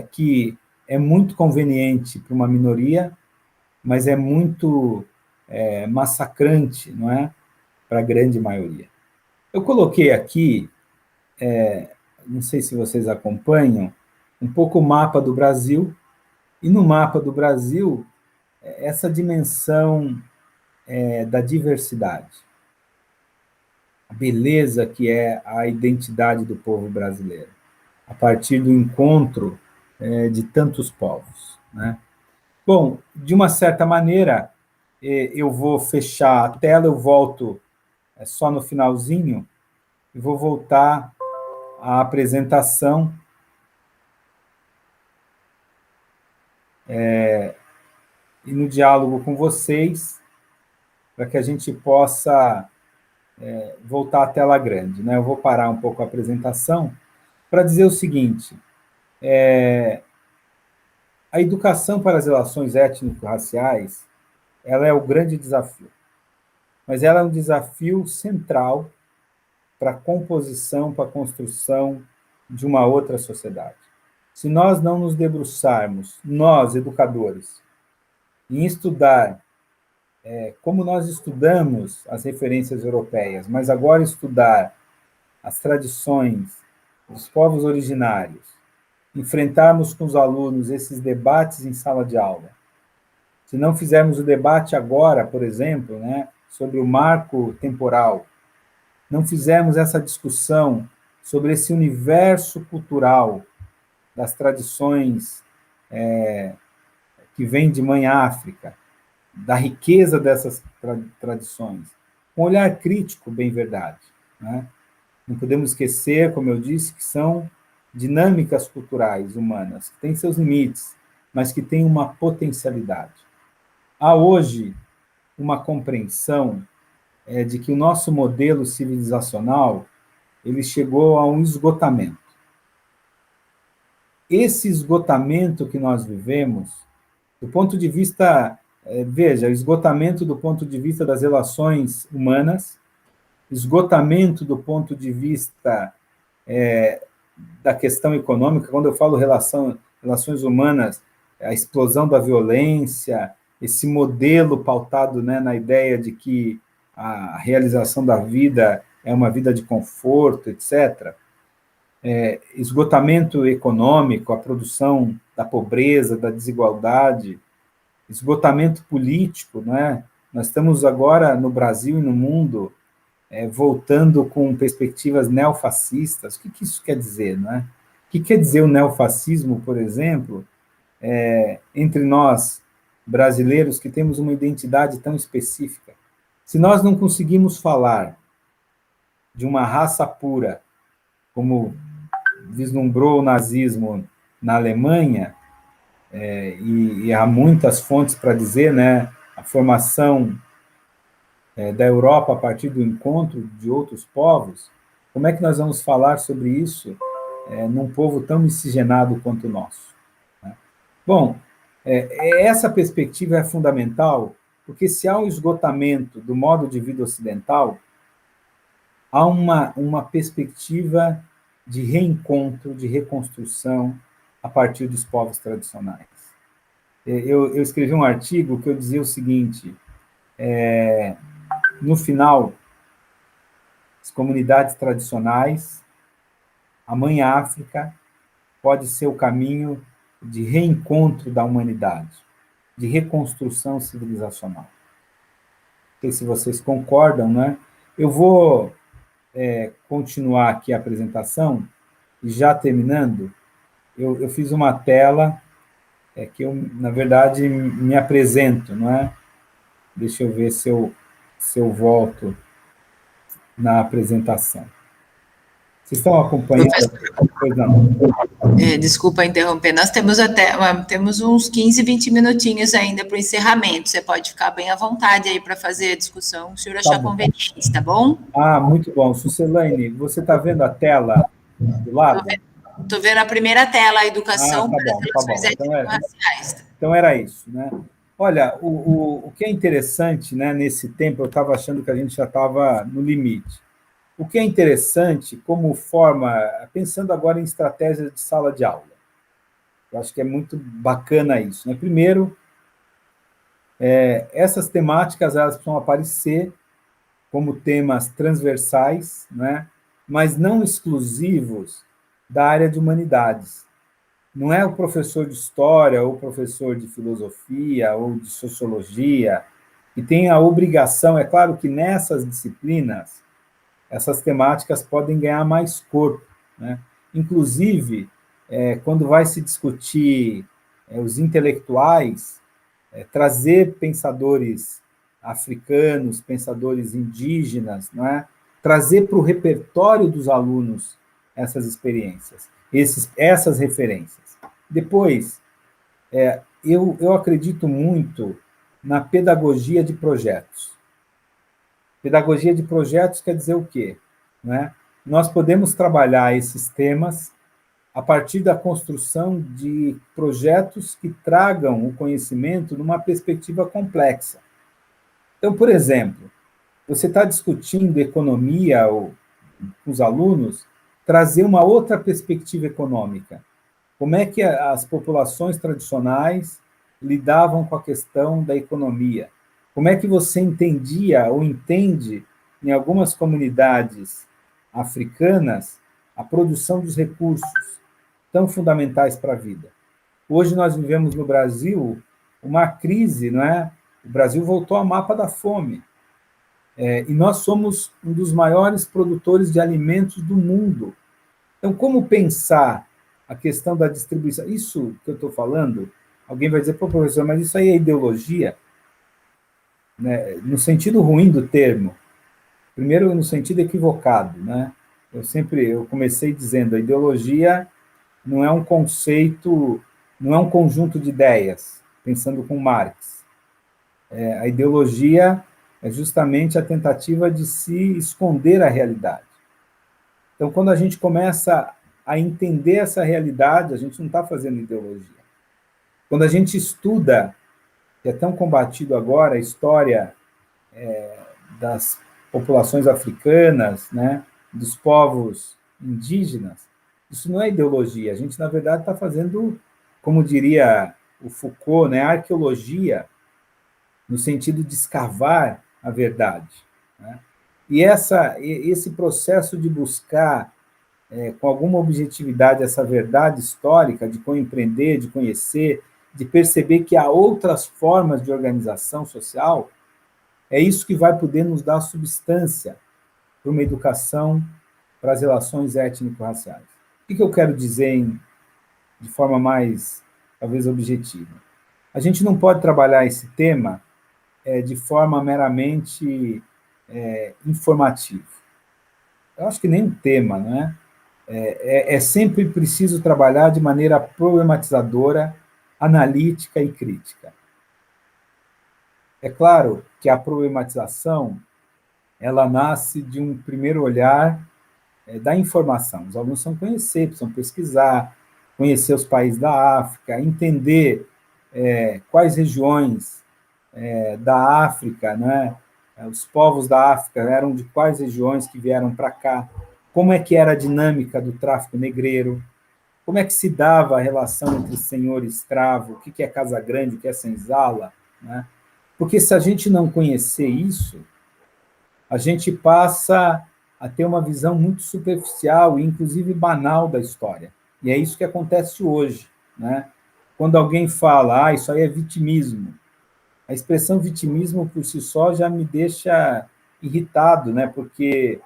que é muito conveniente para uma minoria, mas é muito massacrante, não é? Para a grande maioria. Eu coloquei aqui, não sei se vocês acompanham, um pouco o mapa do Brasil, e no mapa do Brasil, essa dimensão da diversidade, a beleza que é a identidade do povo brasileiro, a partir do encontro de tantos povos, né? Bom, de uma certa maneira, eu vou fechar a tela, eu volto só no finalzinho, e vou voltar à apresentação. E no diálogo com vocês, para que a gente possa voltar à tela grande, né? Eu vou parar um pouco a apresentação para dizer o seguinte: a educação para as relações étnico-raciais, ela é o grande desafio, mas ela é um desafio central para a composição, para a construção de uma outra sociedade. Se nós não nos debruçarmos, nós, educadores, em estudar como nós estudamos as referências europeias, mas agora estudar as tradições dos povos originários, enfrentarmos com os alunos esses debates em sala de aula. Se não fizermos o debate agora, por exemplo, né, sobre o marco temporal, não fizermos essa discussão sobre esse universo cultural das tradições que vem de Mãe África, da riqueza dessas tradições, com um olhar crítico, bem verdade, né? Não podemos esquecer, como eu disse, que são dinâmicas culturais humanas, que têm seus limites, mas que têm uma potencialidade. Há hoje uma compreensão de que o nosso modelo civilizacional ele chegou a um esgotamento. Esse esgotamento que nós vivemos, do ponto de vista, veja, esgotamento do ponto de vista das relações humanas, esgotamento do ponto de vista da questão econômica, quando eu falo relações humanas, a explosão da violência, esse modelo pautado, né, na ideia de que a realização da vida é uma vida de conforto, etc. Esgotamento econômico, a produção da pobreza, da desigualdade, esgotamento político, né? Nós estamos agora no Brasil e no mundo voltando com perspectivas neofascistas. O que isso quer dizer, não é? O que quer dizer o neofascismo, por exemplo, entre nós, brasileiros, que temos uma identidade tão específica? Se nós não conseguimos falar de uma raça pura, como vislumbrou o nazismo na Alemanha, e há muitas fontes para dizer, né, a formação da Europa a partir do encontro de outros povos, como é que nós vamos falar sobre isso num povo tão miscigenado quanto o nosso? Né? Bom, essa perspectiva é fundamental, porque se há um esgotamento do modo de vida ocidental, há uma perspectiva de reencontro, de reconstrução a partir dos povos tradicionais. Eu escrevi um artigo que eu dizia o seguinte: no final, as comunidades tradicionais, a Mãe África, pode ser o caminho de reencontro da humanidade, de reconstrução civilizacional. Não sei se vocês concordam, né? Eu vou continuar aqui a apresentação, e já terminando, eu fiz uma tela que eu, na verdade, me apresento, não é? Deixa eu ver se eu volto na apresentação. Vocês estão acompanhando? Pois não. Desculpa interromper, nós temos uns 15, 20 minutinhos ainda para o encerramento. Você pode ficar bem à vontade aí para fazer a discussão, se o senhor achar conveniente, tá bom? Muito bom. Sucelaine, você está vendo a tela do lado? Estou vendo a primeira tela, a educação para as relações étnico-raciais. Então era isso, né? Olha, o que é interessante, né, nesse tempo, eu estava achando que a gente já estava no limite. O que é interessante, como forma, pensando agora em estratégias de sala de aula, eu acho que é muito bacana isso, né? Primeiro, essas temáticas elas precisam aparecer como temas transversais, né? Mas não exclusivos da área de humanidades. Não é o professor de história, ou o professor de filosofia, ou de sociologia, que tem a obrigação, é claro que nessas disciplinas, essas temáticas podem ganhar mais corpo, né? Inclusive, quando vai se discutir os intelectuais, trazer pensadores africanos, pensadores indígenas, não é? Trazer para o repertório dos alunos essas experiências, essas referências. Depois, eu acredito muito na pedagogia de projetos. Pedagogia de projetos quer dizer o quê? Né? Nós podemos trabalhar esses temas a partir da construção de projetos que tragam o conhecimento numa perspectiva complexa. Então, por exemplo, você está discutindo economia com os alunos, trazer uma outra perspectiva econômica. Como é que as populações tradicionais lidavam com a questão da economia? Como é que você entendia ou entende, em algumas comunidades africanas, a produção dos recursos tão fundamentais para a vida? Hoje nós vivemos no Brasil uma crise, não é? O Brasil voltou ao mapa da fome. E nós somos um dos maiores produtores de alimentos do mundo. Então, como pensar a questão da distribuição? Isso que eu estou falando, alguém vai dizer, pô, professor, mas isso aí é ideologia? Né? No sentido ruim do termo. Primeiro, no sentido equivocado, né? Eu comecei dizendo, a ideologia não é um conceito, não é um conjunto de ideias, pensando com Marx. A ideologia é justamente a tentativa de se esconder a realidade. Então, quando a gente começa a entender essa realidade, a gente não está fazendo ideologia. Quando a gente estuda, que é tão combatido agora, a história das populações africanas, né, dos povos indígenas, isso não é ideologia. A gente, na verdade, está fazendo, como diria o Foucault, né, arqueologia, no sentido de escavar a verdade. Né? E esse processo de buscar, com alguma objetividade, essa verdade histórica, de compreender, de conhecer, de perceber que há outras formas de organização social, é isso que vai poder nos dar substância para uma educação para as relações étnico-raciais. O que eu quero dizer de forma mais, talvez, objetiva? A gente não pode trabalhar esse tema de forma meramente informativa. Eu acho que nem um tema, né? É sempre preciso trabalhar de maneira problematizadora, analítica e crítica. É claro que a problematização ela nasce de um primeiro olhar da informação. Os alunos precisam conhecer, precisam pesquisar, conhecer os países da África, entender quais regiões da África, né? Os povos da África eram de quais regiões que vieram para cá, como é que era a dinâmica do tráfico negreiro, como é que se dava a relação entre senhor e escravo, o que é casa grande, o que é senzala, né? Porque se a gente não conhecer isso, a gente passa a ter uma visão muito superficial e, inclusive, banal da história. E é isso que acontece hoje, né? Quando alguém fala, isso aí é vitimismo, a expressão vitimismo por si só já me deixa irritado, né? Porque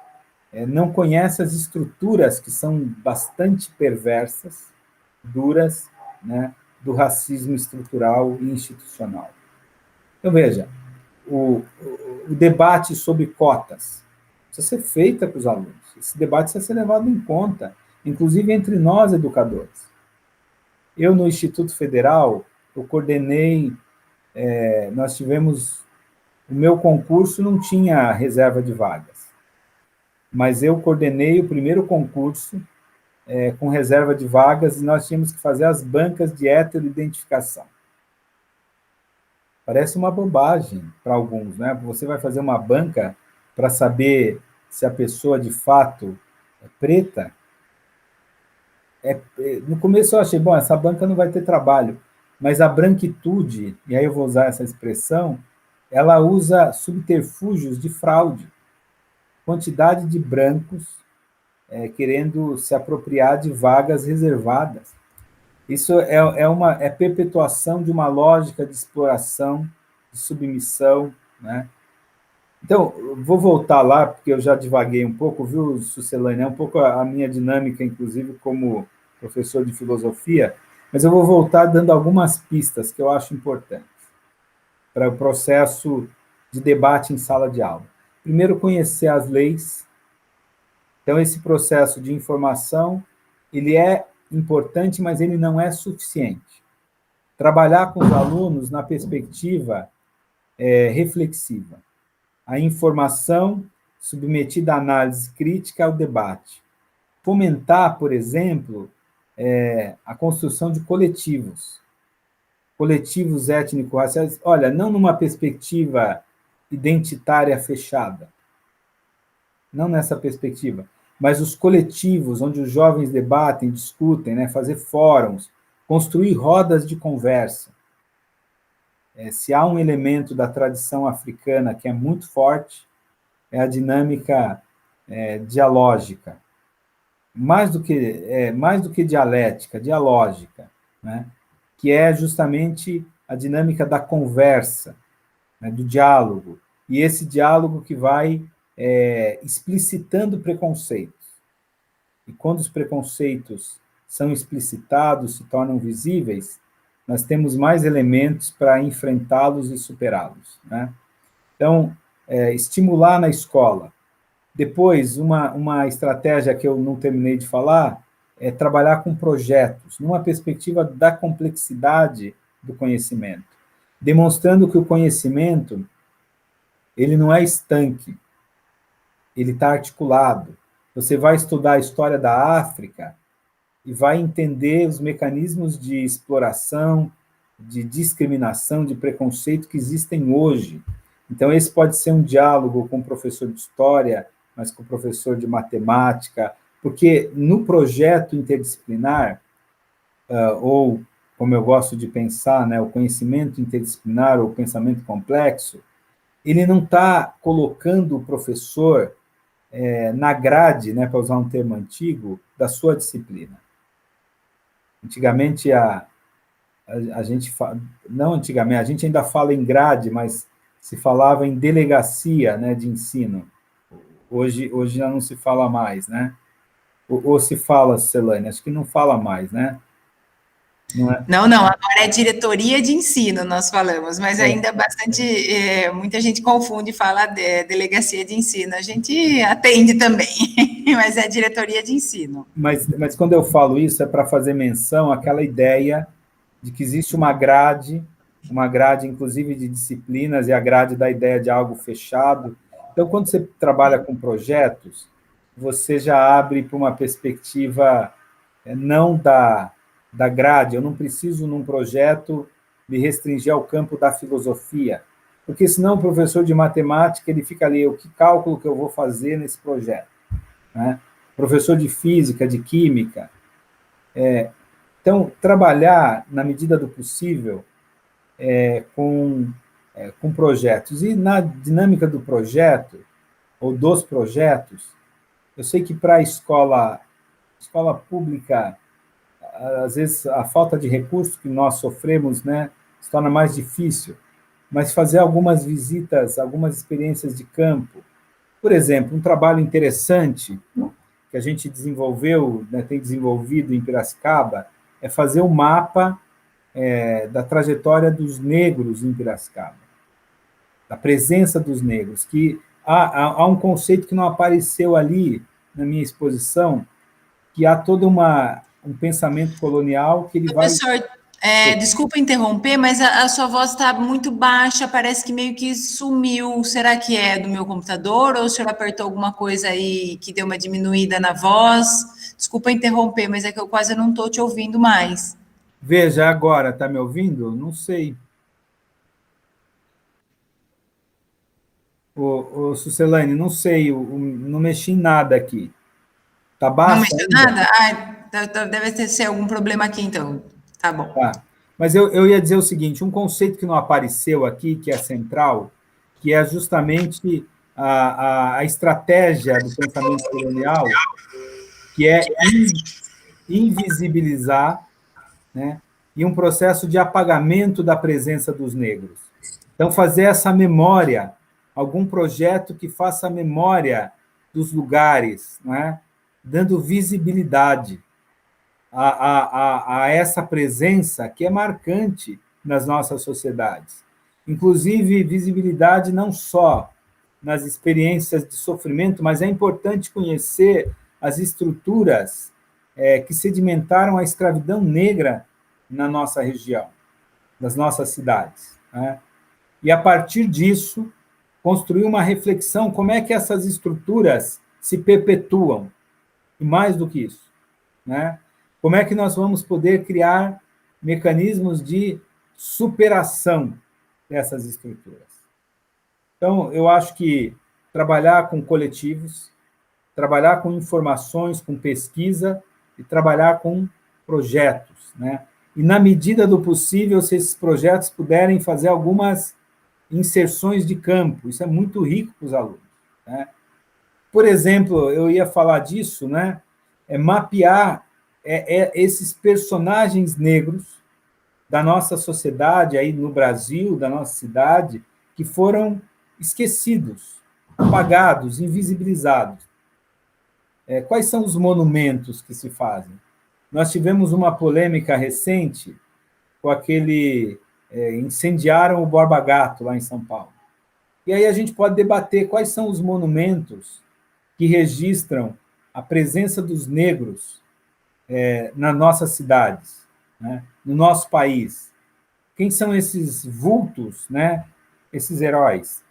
não conhece as estruturas que são bastante perversas, duras, né? Do racismo estrutural e institucional. Então, veja, o debate sobre cotas. precisa ser feita com os alunos. Esse debate precisa ser levado em conta, inclusive entre nós, educadores. Eu, no Instituto Federal, eu coordenei, nós tivemos, o meu concurso não tinha reserva de vagas, mas eu coordenei o primeiro concurso com reserva de vagas e nós tínhamos que fazer as bancas de heteroidentificação. Parece uma bobagem para alguns, né? Você vai fazer uma banca para saber se a pessoa de fato é preta. No começo eu achei, bom, essa banca não vai ter trabalho, mas a branquitude, e aí eu vou usar essa expressão, ela usa subterfúgios de fraude. Quantidade de brancos querendo se apropriar de vagas reservadas. Isso é perpetuação de uma lógica de exploração, de submissão, né? Então, vou voltar lá, porque eu já divaguei um pouco, viu, Sucelane? É um pouco a minha dinâmica, inclusive, como professor de filosofia, mas eu vou voltar dando algumas pistas que eu acho importantes para o processo de debate em sala de aula. Primeiro, conhecer as leis. Então, esse processo de informação, ele é importante, mas ele não é suficiente. Trabalhar com os alunos na perspectiva reflexiva. A informação submetida à análise crítica ao debate. Fomentar, por exemplo, a construção de coletivos étnico-raciais, olha, não numa perspectiva identitária fechada, não nessa perspectiva, mas os coletivos, onde os jovens debatem, discutem, né, fazer fóruns, construir rodas de conversa. Se há um elemento da tradição africana que é muito forte, é a dinâmica dialógica. Mais do que dialética, dialógica, né, que é justamente a dinâmica da conversa, né, do diálogo, e esse diálogo que vai explicitando preconceitos. E quando os preconceitos são explicitados, se tornam visíveis, nós temos mais elementos para enfrentá-los e superá-los, né? Então, estimular na escola. Depois, uma estratégia que eu não terminei de falar é trabalhar com projetos, numa perspectiva da complexidade do conhecimento, demonstrando que o conhecimento ele não é estanque, ele está articulado. Você vai estudar a história da África e vai entender os mecanismos de exploração, de discriminação, de preconceito que existem hoje. Então, esse pode ser um diálogo com o professor de história, mas com o professor de matemática, porque no projeto interdisciplinar, ou, como eu gosto de pensar, né, o conhecimento interdisciplinar ou o pensamento complexo, ele não está colocando o professor na grade, né, para usar um termo antigo, da sua disciplina. Antigamente, a gente não antigamente, a gente ainda fala em grade, mas se falava em delegacia, né, de ensino. Hoje já não se fala mais, né? Ou se fala, Celane? Acho que não fala mais, né? Não, agora é diretoria de ensino, nós falamos, mas ainda bastante, muita gente confunde e fala delegacia de ensino, a gente atende também, mas é diretoria de ensino. Mas quando eu falo isso, é para fazer menção àquela ideia de que existe uma grade, inclusive de disciplinas, e a grade da ideia de algo fechado. Então, quando você trabalha com projetos, você já abre para uma perspectiva não da grade. Eu não preciso, num projeto, me restringir ao campo da filosofia, porque senão o professor de matemática ele fica ali, que cálculo que eu vou fazer nesse projeto, né? Professor de física, de química. Então, trabalhar, na medida do possível, com projetos. E na dinâmica do projeto, ou dos projetos, eu sei que para a escola pública, às vezes a falta de recursos que nós sofremos, né, se torna mais difícil, mas fazer algumas visitas, algumas experiências de campo. Por exemplo, um trabalho interessante que a gente desenvolveu, né, tem desenvolvido em Piracicaba, é fazer um mapa da trajetória dos negros em Piracicaba, da presença dos negros, que há um conceito que não apareceu ali na minha exposição, que há todo um pensamento colonial que ele vai... Professor, desculpa interromper, mas a sua voz está muito baixa, parece que meio que sumiu. Será que é do meu computador ou o senhor apertou alguma coisa aí que deu uma diminuída na voz? Desculpa interromper, mas é que eu quase não estou te ouvindo mais. Veja, agora, está me ouvindo? Não sei. Sucelane, não sei, não mexi em nada aqui. Está Não baixo mexeu ainda? nada? Deve ser algum problema aqui, então. Tá bom. Tá. Mas eu ia dizer o seguinte, um conceito que não apareceu aqui, que é central, que é justamente a estratégia do pensamento colonial, que é invisibilizar, né, e um processo de apagamento da presença dos negros. Então, fazer essa memória, algum projeto que faça memória dos lugares, né, dando visibilidade a essa presença que é marcante nas nossas sociedades. Inclusive, visibilidade não só nas experiências de sofrimento, mas é importante conhecer as estruturas que sedimentaram a escravidão negra na nossa região, nas nossas cidades, né? E, a partir disso, construir uma reflexão como é que essas estruturas se perpetuam, e mais do que isso, né? Como é que nós vamos poder criar mecanismos de superação dessas estruturas? Então, eu acho que trabalhar com coletivos, trabalhar com informações, com pesquisa e trabalhar com projetos, né? E, na medida do possível, se esses projetos puderem fazer algumas inserções de campo, isso é muito rico para os alunos, né? Por exemplo, eu ia falar disso, né? Mapear esses personagens negros da nossa sociedade, aí no Brasil, da nossa cidade, que foram esquecidos, apagados, invisibilizados. Quais são os monumentos que se fazem? Nós tivemos uma polêmica recente com aquele... incendiaram o Borba Gato, lá em São Paulo. E aí a gente pode debater quais são os monumentos que registram a presença dos negros nas nossas cidades, né, no nosso país. Quem são esses vultos, né, esses heróis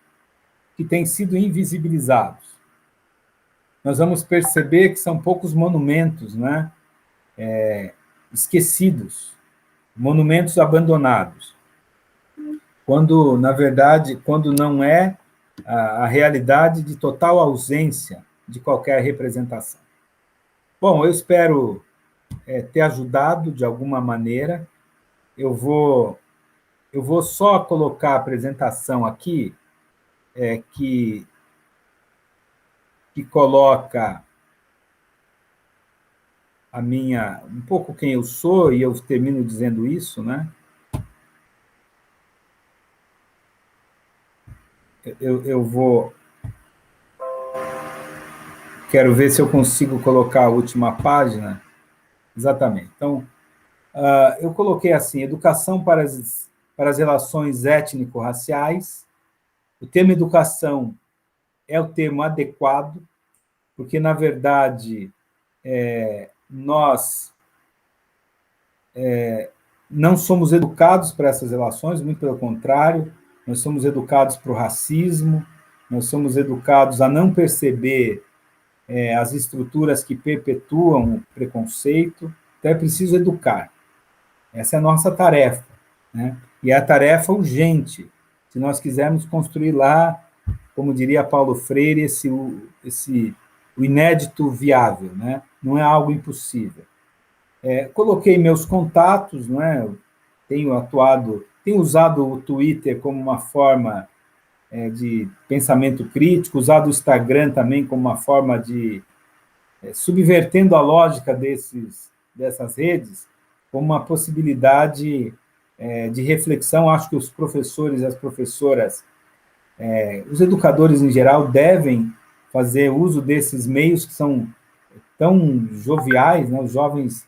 que têm sido invisibilizados? Nós vamos perceber que são poucos monumentos, né, esquecidos, monumentos abandonados, quando, na verdade, quando não é a realidade de total ausência de qualquer representação. Bom, eu espero ter ajudado de alguma maneira. Eu vou só colocar a apresentação aqui, que coloca um pouco quem eu sou, e eu termino dizendo isso, né? Quero ver se eu consigo colocar a última página. Exatamente. Então, eu coloquei assim, educação para as relações étnico-raciais. O termo educação é o termo adequado, porque, na verdade, nós não somos educados para essas relações, muito pelo contrário, nós somos educados para o racismo, nós somos educados a não perceber as estruturas que perpetuam o preconceito, então é preciso educar. Essa é a nossa tarefa, né? E é a tarefa urgente, se nós quisermos construir lá, como diria Paulo Freire, o inédito viável, né? Não é algo impossível. Coloquei meus contatos, não é? Tenho usado o Twitter como uma forma de pensamento crítico, usado o Instagram também como uma forma de subvertendo a lógica dessas redes, como uma possibilidade de reflexão. Acho que os professores e as professoras, os educadores em geral, devem fazer uso desses meios que são tão joviais, né? Os jovens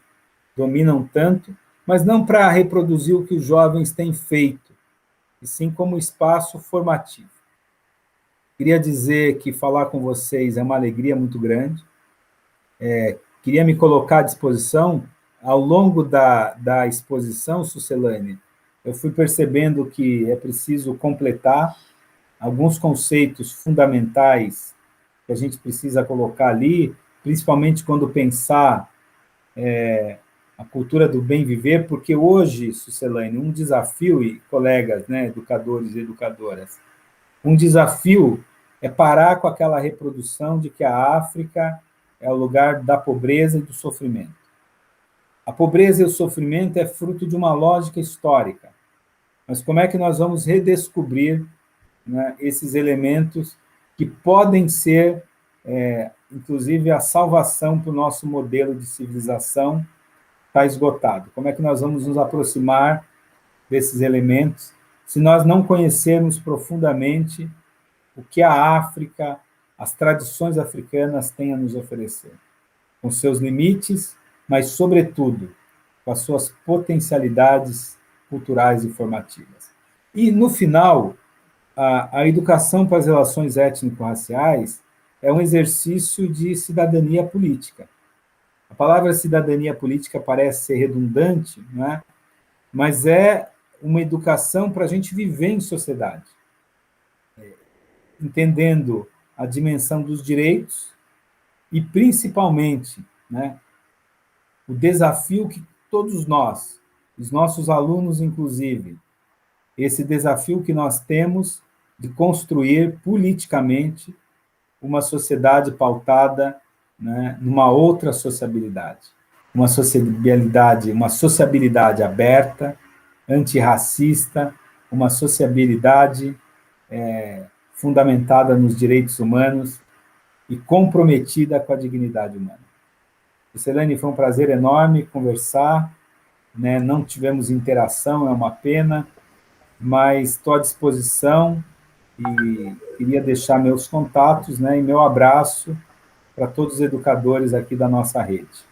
dominam tanto, mas não para reproduzir o que os jovens têm feito, e sim como espaço formativo. Queria dizer que falar com vocês é uma alegria muito grande. Queria me colocar à disposição. Ao longo da exposição, Sucelane, eu fui percebendo que é preciso completar alguns conceitos fundamentais que a gente precisa colocar ali, principalmente quando pensar a cultura do bem viver, porque hoje, Sucelane, um desafio, e colegas, né, educadores e educadoras, um desafio é parar com aquela reprodução de que a África é o lugar da pobreza e do sofrimento. A pobreza e o sofrimento é fruto de uma lógica histórica. Mas como é que nós vamos redescobrir, né, esses elementos que podem ser, inclusive, a salvação para o nosso modelo de civilização está esgotado? Como é que nós vamos nos aproximar desses elementos se nós não conhecermos profundamente o que a África, as tradições africanas têm a nos oferecer, com seus limites, mas, sobretudo, com as suas potencialidades culturais e formativas. E, no final, a educação para as relações étnico-raciais é um exercício de cidadania política. A palavra cidadania política parece ser redundante, não é? Mas é uma educação para a gente viver em sociedade, entendendo a dimensão dos direitos e, principalmente, né, o desafio que todos nós, os nossos alunos, inclusive, esse desafio que nós temos de construir politicamente uma sociedade pautada, né, numa outra sociabilidade, uma sociabilidade aberta, antirracista, uma sociabilidade fundamentada nos direitos humanos e comprometida com a dignidade humana. Sucelane, foi um prazer enorme conversar, né? Não tivemos interação, é uma pena, mas estou à disposição e queria deixar meus contatos, né, e meu abraço para todos os educadores aqui da nossa rede.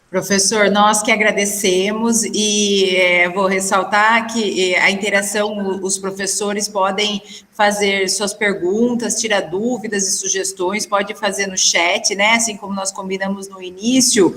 Professor, nós que agradecemos e vou ressaltar que a interação, os professores podem fazer suas perguntas, tirar dúvidas e sugestões, pode fazer no chat, né? Assim como nós combinamos no início,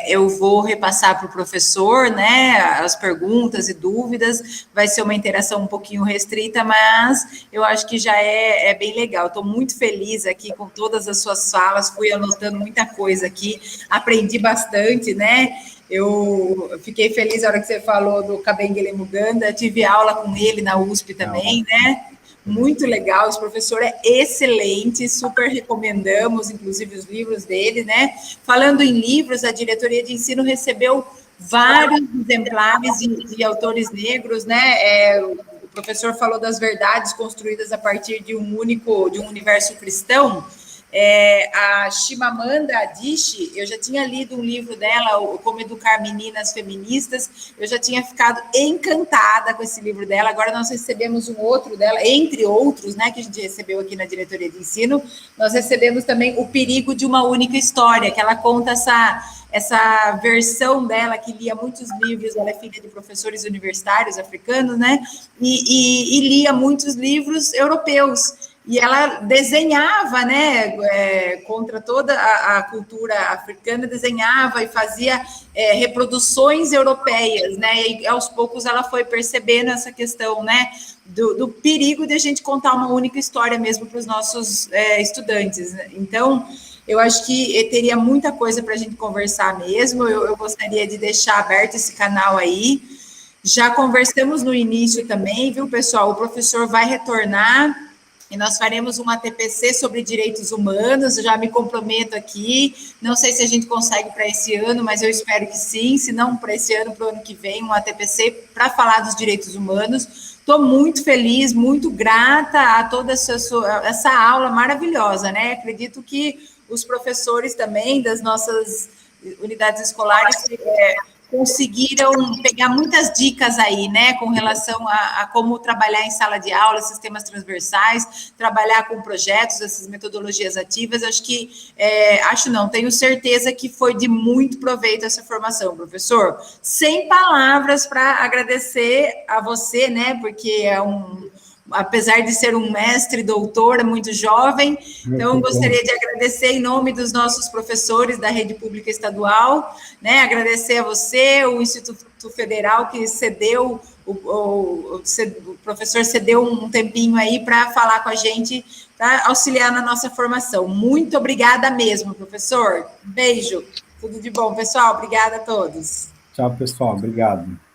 eu vou repassar para o professor, né? As perguntas e dúvidas, vai ser uma interação um pouquinho restrita, mas eu acho que já é bem legal. Estou muito feliz aqui com todas as suas falas, fui anotando muita coisa aqui, aprendi bastante, né? Eu fiquei feliz na hora que você falou do Kabengele Muganda, tive aula com ele na USP também, né? Muito legal, esse professor é excelente, super recomendamos, inclusive, os livros dele, né? Falando em livros, a diretoria de ensino recebeu vários exemplares de autores negros, né? O professor falou das verdades construídas a partir de um universo cristão. A Chimamanda Adichie, eu já tinha lido um livro dela, Como Educar Meninas Feministas, eu já tinha ficado encantada com esse livro dela. Agora nós recebemos um outro dela, entre outros, né, que a gente recebeu aqui na diretoria de ensino. Nós recebemos também O Perigo de uma Única História, que ela conta essa versão dela, que lia muitos livros, ela é filha de professores universitários africanos, né, e lia muitos livros europeus. E ela desenhava, né, contra toda a cultura africana, desenhava e fazia reproduções europeias, né, e aos poucos ela foi percebendo essa questão, né, do perigo de a gente contar uma única história mesmo para os nossos estudantes. Então, eu acho que teria muita coisa para a gente conversar mesmo, eu gostaria de deixar aberto esse canal aí. Já conversamos no início também, viu, pessoal? O professor vai retornar e nós faremos uma TPC sobre direitos humanos, eu já me comprometo aqui, não sei se a gente consegue para esse ano, mas eu espero que sim, se não para esse ano, para o ano que vem, uma TPC para falar dos direitos humanos. Estou muito feliz, muito grata a toda essa aula maravilhosa, né? Acredito que os professores também das nossas unidades escolares conseguiram pegar muitas dicas aí, né, com relação a como trabalhar em sala de aula, sistemas transversais, trabalhar com projetos, essas metodologias ativas. Tenho certeza que foi de muito proveito essa formação, professor. Sem palavras para agradecer a você, né, porque é apesar de ser um mestre, doutor, é muito jovem. Então, gostaria de agradecer em nome dos nossos professores da Rede Pública Estadual, né? Agradecer a você, o Instituto Federal, que cedeu, o professor cedeu um tempinho aí para falar com a gente, para auxiliar na nossa formação. Muito obrigada mesmo, professor. Beijo. Tudo de bom, pessoal. Obrigada a todos. Tchau, pessoal. Obrigado.